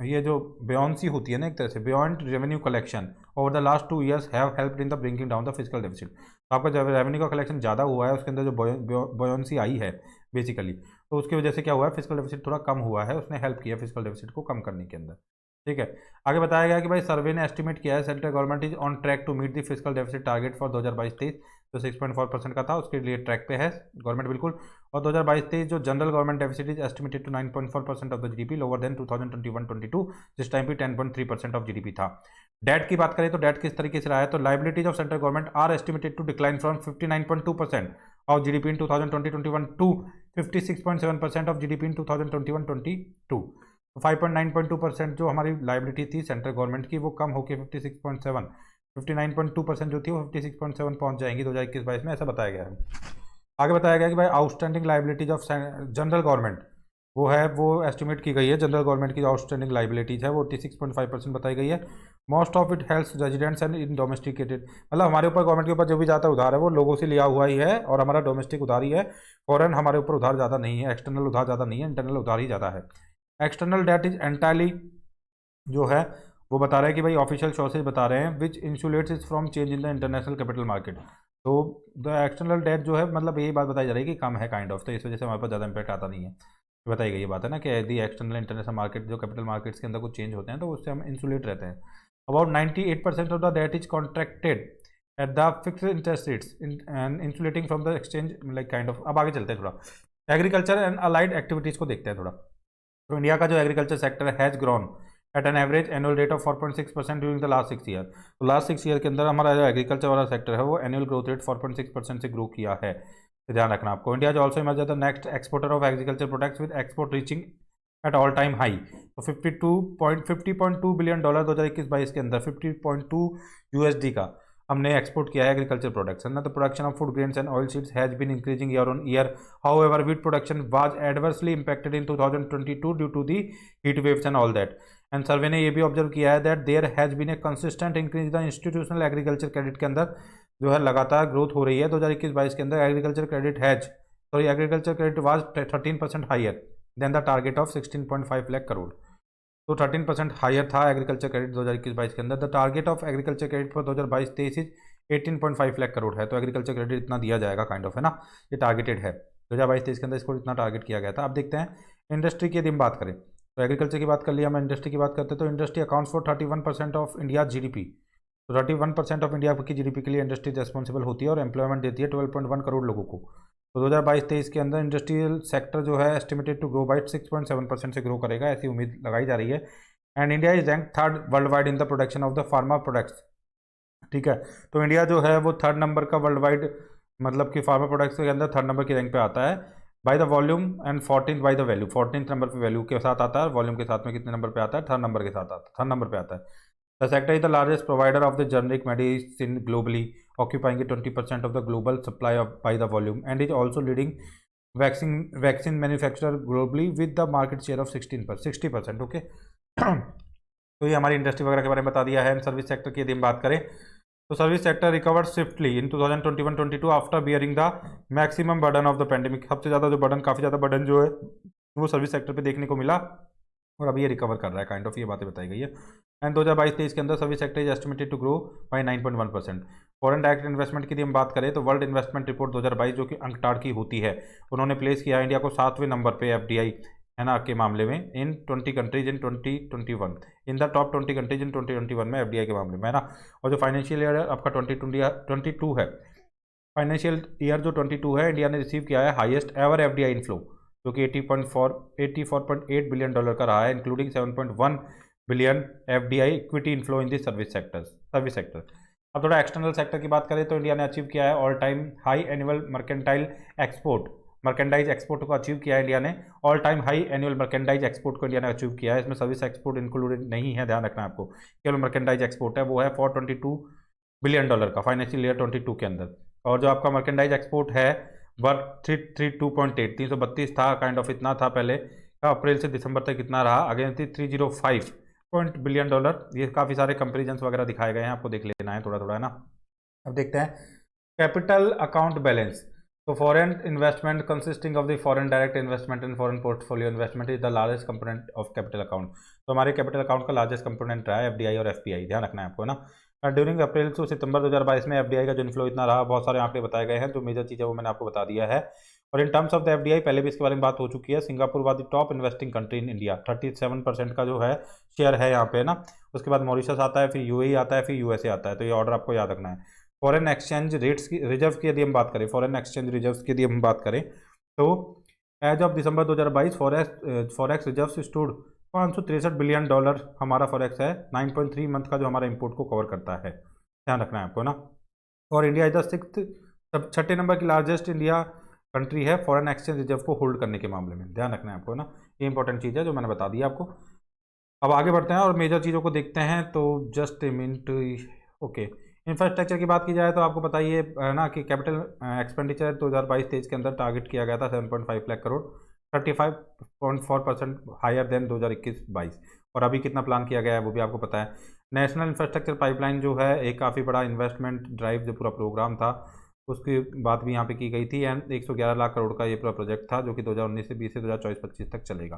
ये जो बेयॉन्सी होती है ना एक तरह से beyond revenue collection over the last 2 years have helped in the bringing down the physical deficit. तो आपका जब रेवेन्यू का कलेक्शन ज़्यादा हुआ है उसके अंदर जो बेयॉन्सी आई है बेसिकली, तो उसकी वजह से क्या हुआ है फिजिकल डेफिसिट थोड़ा कम हुआ है, उसने हेल्प किया फिजिकल डेफिसिट को कम करने के अंदर। ठीक है, आगे बताया गया कि भाई सर्वे ने एस्टिमेट किया है central government is on track to meet the physical deficit target for 2022-23, जो 6.4% का था उसके लिए ट्रैक पे है गवर्नमेंट बिल्कुल। और 2022-23 जो general government deficit is estimated to 9.4% of the GDP, lower than 2021-22 जिस टाइम पे 10.3% ऑफ जीडीपी था। डेट की बात करें तो डेट किस तरीके से रहा है, तो liabilities of central government are estimated to decline from 59.2% of GDP in 2020-21 to 56.7% of GDP in 2021-22। 5.9.2% जो हमारी लाइबिलिटी थी सेंट्रल गवर्नमेंट की वो कम होकर 59.2% जो थी वो 56.7 पहुंच जाएंगी 2021-22 में, ऐसा बताया गया है। आगे बताया गया कि भाई outstanding liabilities of general government वो एस्टिमेट की गई है, जनरल गवर्नमेंट की जो आउटस्टैंडिंग लाइबिलिटीज है वो 86.5% बताई गई है। Most of it helps residents and in domesticated, मतलब हमारे ऊपर गवर्नमेंट के ऊपर जो भी जाता उधार है वो लोगों से लिया हुआ ही है और हमारा डोमेस्टिक उधार ही है, फॉरेन हमारे ऊपर उधार ज़्यादा नहीं है, एक्सटर्नल उधार ज़्यादा नहीं है, इंटरनल उधार ही ज़्यादा है। एक्सटर्नल डेट इज एंटायरली जो है वो बता रहे हैं कि भाई ऑफिशियल सोर्सेज बता रहे हैं which insulates is from change in the international capital market. तो द एक्सटर्नल डेट जो है मतलब यही बात बताई जा रही है कि कम है काइंड ऑफ, तो इस वजह से हमारे पास ज़्यादा इंपैक्ट आता नहीं है, बताई गई ये बात है ना कि यदि एक्सटर्नल इंटरनेशनल मार्केट जो कैपिटल मार्केट्स के अंदर कुछ चेंज होते हैं तो उससे हम इंसुलेट रहते हैं। About 98% of the debt is contracted at the fixed interest rates and insulating from the exchange like kind of. अब आगे चलते हैं, थोड़ा एग्रीकल्चर एंड अलाइड एक्टिविटीज़ को देखते हैं थोड़ा। तो इंडिया का जो agriculture sector has grown at an average annual rate of 4.6% during the last 6 year. तो लास्ट 6 ईयर के अंदर हमारा जो एग्रीकल्चर वाला सेक्टर है वो एनुअल ग्रोथ रेट 4.6% से ग्रो किया है, तो ध्यान रखना आपको। India is also emerge the next exporter of agriculture products with export reaching at all time high. तो 50.2 बिलियन डॉलर 2021-22 के अंदर 50.2 USD का हमने एक्सपोर्ट किया है एग्रीकल्चर प्रोडक्ट्स है ना। तो production of food grains and oil seeds has been increasing year on year, however wheat production was adversely impacted in 2022 due to the heat waves and all that. And survey ने ये भी observe किया है that there has been a consistent increase the institutional agriculture credit के अंदर जो है लगातार ग्रोथ हो रही है 2021-22 के अंदर। Agriculture credit was 13% higher than the target of 16.5 lakh crore. तो 13% हायर था एग्रीकल्चर क्रेडिट 2021-22 के अंदर। The target of agriculture credit for 2022-23 is 18.5 lakh crore है। तो एग्रीकल्चर क्रेडिट इतना दिया जाएगा काइंड ऑफ है ना, ये टारगेटेड है 2022-23 के अंदर, इसको इतना टारगेट किया गया था। अब देखते हैं इंडस्ट्री की यदि हम बात करें तो एग्रीकल्चर की बात कर लिया, हम इंडस्ट्री की बात करते हैं तो industry accounts for 31% of India GDP. तो 31% ऑफ इंडिया की जीडीपी के लिए इंडस्ट्री रेस्पॉन्सिबल होती है और एम्प्लॉयमेंट देती है 12.1 करोड़ लोगों को। तो 2022-23 के अंदर इंडस्ट्रियल सेक्टर जो है एस्टिमेटेड टू ग्रो बाई 6.7% से ग्रो करेगा, ऐसी उम्मीद लगाई जा रही है। And India is rank 3rd world wide in the production of the pharma products. ठीक है, तो इंडिया जो है वो 3rd नंबर का वर्ल्ड वाइड मतलब कि फार्मा प्रोडक्ट्स के अंदर 3rd नंबर की रैंक पे आता है by the volume and 14th by the value. 14th number पे वैल्यू के साथ आता है, वॉल्यूम के साथ में कितने नंबर पे आता है, 3rd नंबर के साथ आता है, 3rd नंबर पे आता है। The sector is the largest provider of the generic medicine globally, occupying 20% of the global supply of by the volume and is also leading vaccine manufacturer globally with the market share of 60%। Okay तो ये हमारी industry वगैरह के बारे में बता दिया है। सर्विस सेक्टर की यदि हम बात करें तो service sector recovered swiftly in 2021-22 after bearing the maximum burden of the pandemic. सबसे ज़्यादा जो बर्डन, काफ़ी ज़्यादा बर्डन जो है वो सर्विस सेक्टर पे देखने को मिला और अभी ये रिकवर कर रहा है काइंड ऑफ, ये बातें बताई गई है। एंड 2022-23 के अंदर service sector is estimated to grow by 9.1%। Foreign direct investment की यदि हम बात करें तो वर्ल्ड इन्वेस्टमेंट रिपोर्ट 2022 जो कि अंकटाड की होती है, उन्होंने प्लेस किया इंडिया को 7वें नंबर पे FDI है ना के मामले में इन 20 countries in 2021, in the top 20 countries in 2021 में FDI के मामले में है ना। और जो फाइनेंशियल ईयर आपका 2022 है फाइनेंशियल ईयर जो 22 है, इंडिया ने रिसीव किया है हाईएस्ट एवर एफडीआई इनफ्लो, जो कि 84.8 बिलियन डॉलर का रहा है, including 7.1 billion FDI equity inflow in the service sector. अब थोड़ा एक्सटर्नल सेक्टर की बात करें तो इंडिया ने अचीव किया है all time high annual merchandise export को अचीव किया है इंडिया ने। All time high annual merchandise export को इंडिया ने अचीव किया है। इसमें सर्विस एक्सपोर्ट इंक्लूडेड नहीं है, ध्यान रखना है आपको, केवल मर्केंडाइज एक्सपोर्ट है, वो है 422 बिलियन डॉलर का फाइनेंशियल ईयर 22 के अंदर। और जो आपका मर्केंडाइज एक्सपोर्ट है वह 332 था, काइंड ऑफ इतना था पहले, अप्रैल से दिसंबर तक कितना रहा, अगेन 305 बिलियन डॉलर। ये काफ़ी सारे कंपेरिजन्स वगैरह दिखाए गए हैं, आपको देख लेना है थोड़ा थोड़ा, है ना। अब देखते हैं कैपिटल अकाउंट बैलेंस। तो foreign investment consisting of the foreign direct investment and foreign portfolio investment is the largest component of capital account. तो हमारे कैपिटल अकाउंट का लार्जेस्ट कंपोनेंट रहा है एफडीआई और एफपीआई, ध्यान रखना है आपको, ना। ड्यूरिंग अप्रैल टू सितंबर 2022 में एफडीआई का जो इन्फ्लो इतना रहा, बहुत सारे आंकड़े बताए गए हैं, जो मेजर चीज़ है वो मैंने आपको बता दिया है। और in terms of the FDI पहले भी इसके बारे में बात हो चुकी है। Singapore was the top investing country in India, 37% का जो है शेयर है यहाँ पे, ना। उसके बाद मॉरिशस आता है, फिर यूएई आता है, फिर यूएसए आता है। तो ये ऑर्डर आपको याद रखना है। फॉरेन एक्सचेंज रेट्स की रिजर्व की यदि हम बात करें, फॉरेन एक्सचेंज रिजर्व की यदि हम बात करें, तो as of December 2022 forex reserve stood 563 billion dollar हमारा फॉरेक्स है, 9.3 मंथ का जो हमारा इंपोर्ट को कवर करता है, ध्यान रखना है आपको, ना। और इंडिया इज द सिक्स्थ, छठे नंबर की लार्जेस्ट इंडिया कंट्री है फॉरेन एक्सचेंज रिजर्व को होल्ड करने के मामले में, ध्यान रखना है आपको, ना। ये इंपॉर्टेंट चीज़ है जो मैंने बता दी आपको। अब आगे बढ़ते हैं और मेजर चीज़ों को देखते हैं। तो just a minute, okay. Infrastructure की बात की जाए तो आपको बताइए ना कि कैपिटल एक्सपेंडिचर 2022-23 के अंदर टारगेट किया गया था 7.5 लाख करोड़, 35.4% हायर देन 2021-22। और अभी कितना प्लान किया गया है वो भी आपको पता है। नेशनल इंफ्रास्ट्रक्चर पाइपलाइन जो है एक काफ़ी बड़ा इन्वेस्टमेंट ड्राइव जो पूरा प्रोग्राम था, उसकी बात भी यहाँ पे की गई थी। एंड 111 लाख करोड़ का ये पूरा प्रोजेक्ट था, जो कि 2019 से 20 से 2024-25 तक चलेगा।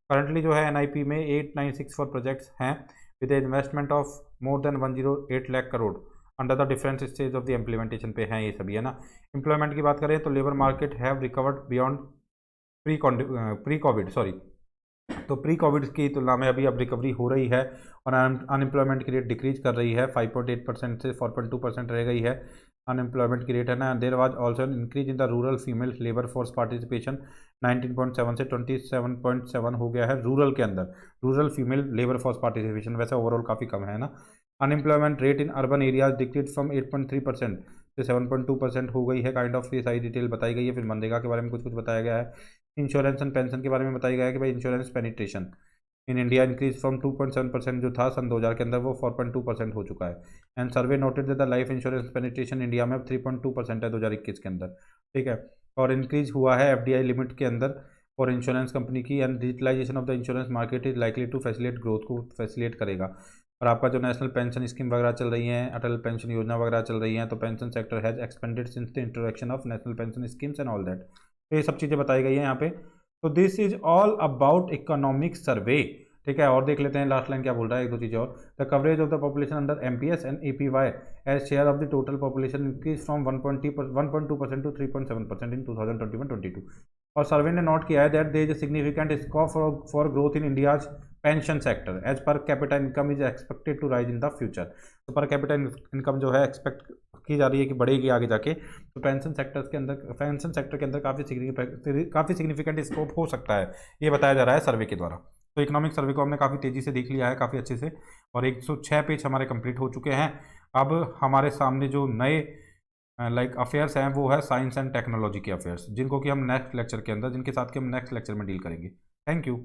करंटली जो है एनआईपी में 8964 प्रोजेक्ट्स हैं with investment of more than 108 lakh crore under the different stage of the implementation पे हैं ये सभी, है ना। एम्प्लॉयमेंट की बात करें तो labour market have recovered beyond pre Covid, sorry, तो प्री कोविड की तुलना में अभी अब रिकवरी हो रही है और अनएम्प्लॉयमेंट की रेट डिक्रीज कर रही है, 5.8% से 4.2% रह गई है अनएम्प्लॉयमेंट की रेट, है ना। There was also an increase in the rural female labour force participation, 19.7 से 27.7 हो गया है रूरल के अंदर, rural female labour force participation. वैसे ओवरऑल काफ़ी कम है ना। Unemployment rate in urban areas decrease from 8.3% से 7.2% हो गई है, काइंड ऑफ ये सारी डिटेल बताई गई है। फिर मनरेगा के बारे में कुछ कुछ बताया गया है। इंश्योरेंस एंड पेंशन के बारे में बताया गया है कि भाई insurance penetration in India increase from 2.7% जो था सन 2000 के अंदर, वो 4.2% हो चुका है। And survey noted that the life insurance penetration India में अब 3.2% है 2021 के अंदर, ठीक है। और इंक्रीज हुआ है एफडीआई लिमिट के अंदर फॉर इंश्योरेंस कंपनी की। And digitalisation of the insurance market is likely to facilitate growth को फैसिलिटेट करेगा। और आपका जो नेशनल पेंशन स्कीम वगैरह चल रही हैं, अटल पेंशन योजना वगैरह चल रही हैं, तो pension sector has expanded since the introduction of national pension schemes and all that. तो ये सब चीज़ें बताई गई हैं यहाँ पे। तो this is all about economic survey, ठीक है। और देख लेते हैं लास्ट लाइन क्या बोल रहा है, एक दो चीज़ें और। The coverage of the population under MPS and APY as share of the total population increase from 1.2% to 3.7% in 2021-22। और सर्वे ने नोट किया है that there is a significant scope for growth in India's pension sector as per capita income is expected to rise in the future. तो per capita income जो है expect की जा रही है कि बढ़ेगी आगे जाके। तो पेंशन सेक्टर के अंदर काफ़ी सिग्निफिकेंट स्कोप हो सकता है, ये बताया जा रहा है सर्वे के द्वारा। तो इकोनॉमिक सर्वे को हमने काफ़ी तेज़ी से देख लिया है, काफ़ी अच्छे से, और 106 पेज हमारे कंप्लीट हो चुके हैं। अब हमारे सामने जो नए अफेयर्स हैं वो है साइंस एंड टेक्नोलॉजी के अफेयर्स, जिनको कि हम नेक्स्ट लेक्चर के अंदर जिनके साथ कि हम नेक्स्ट लेक्चर में डील करेंगे। Thank you.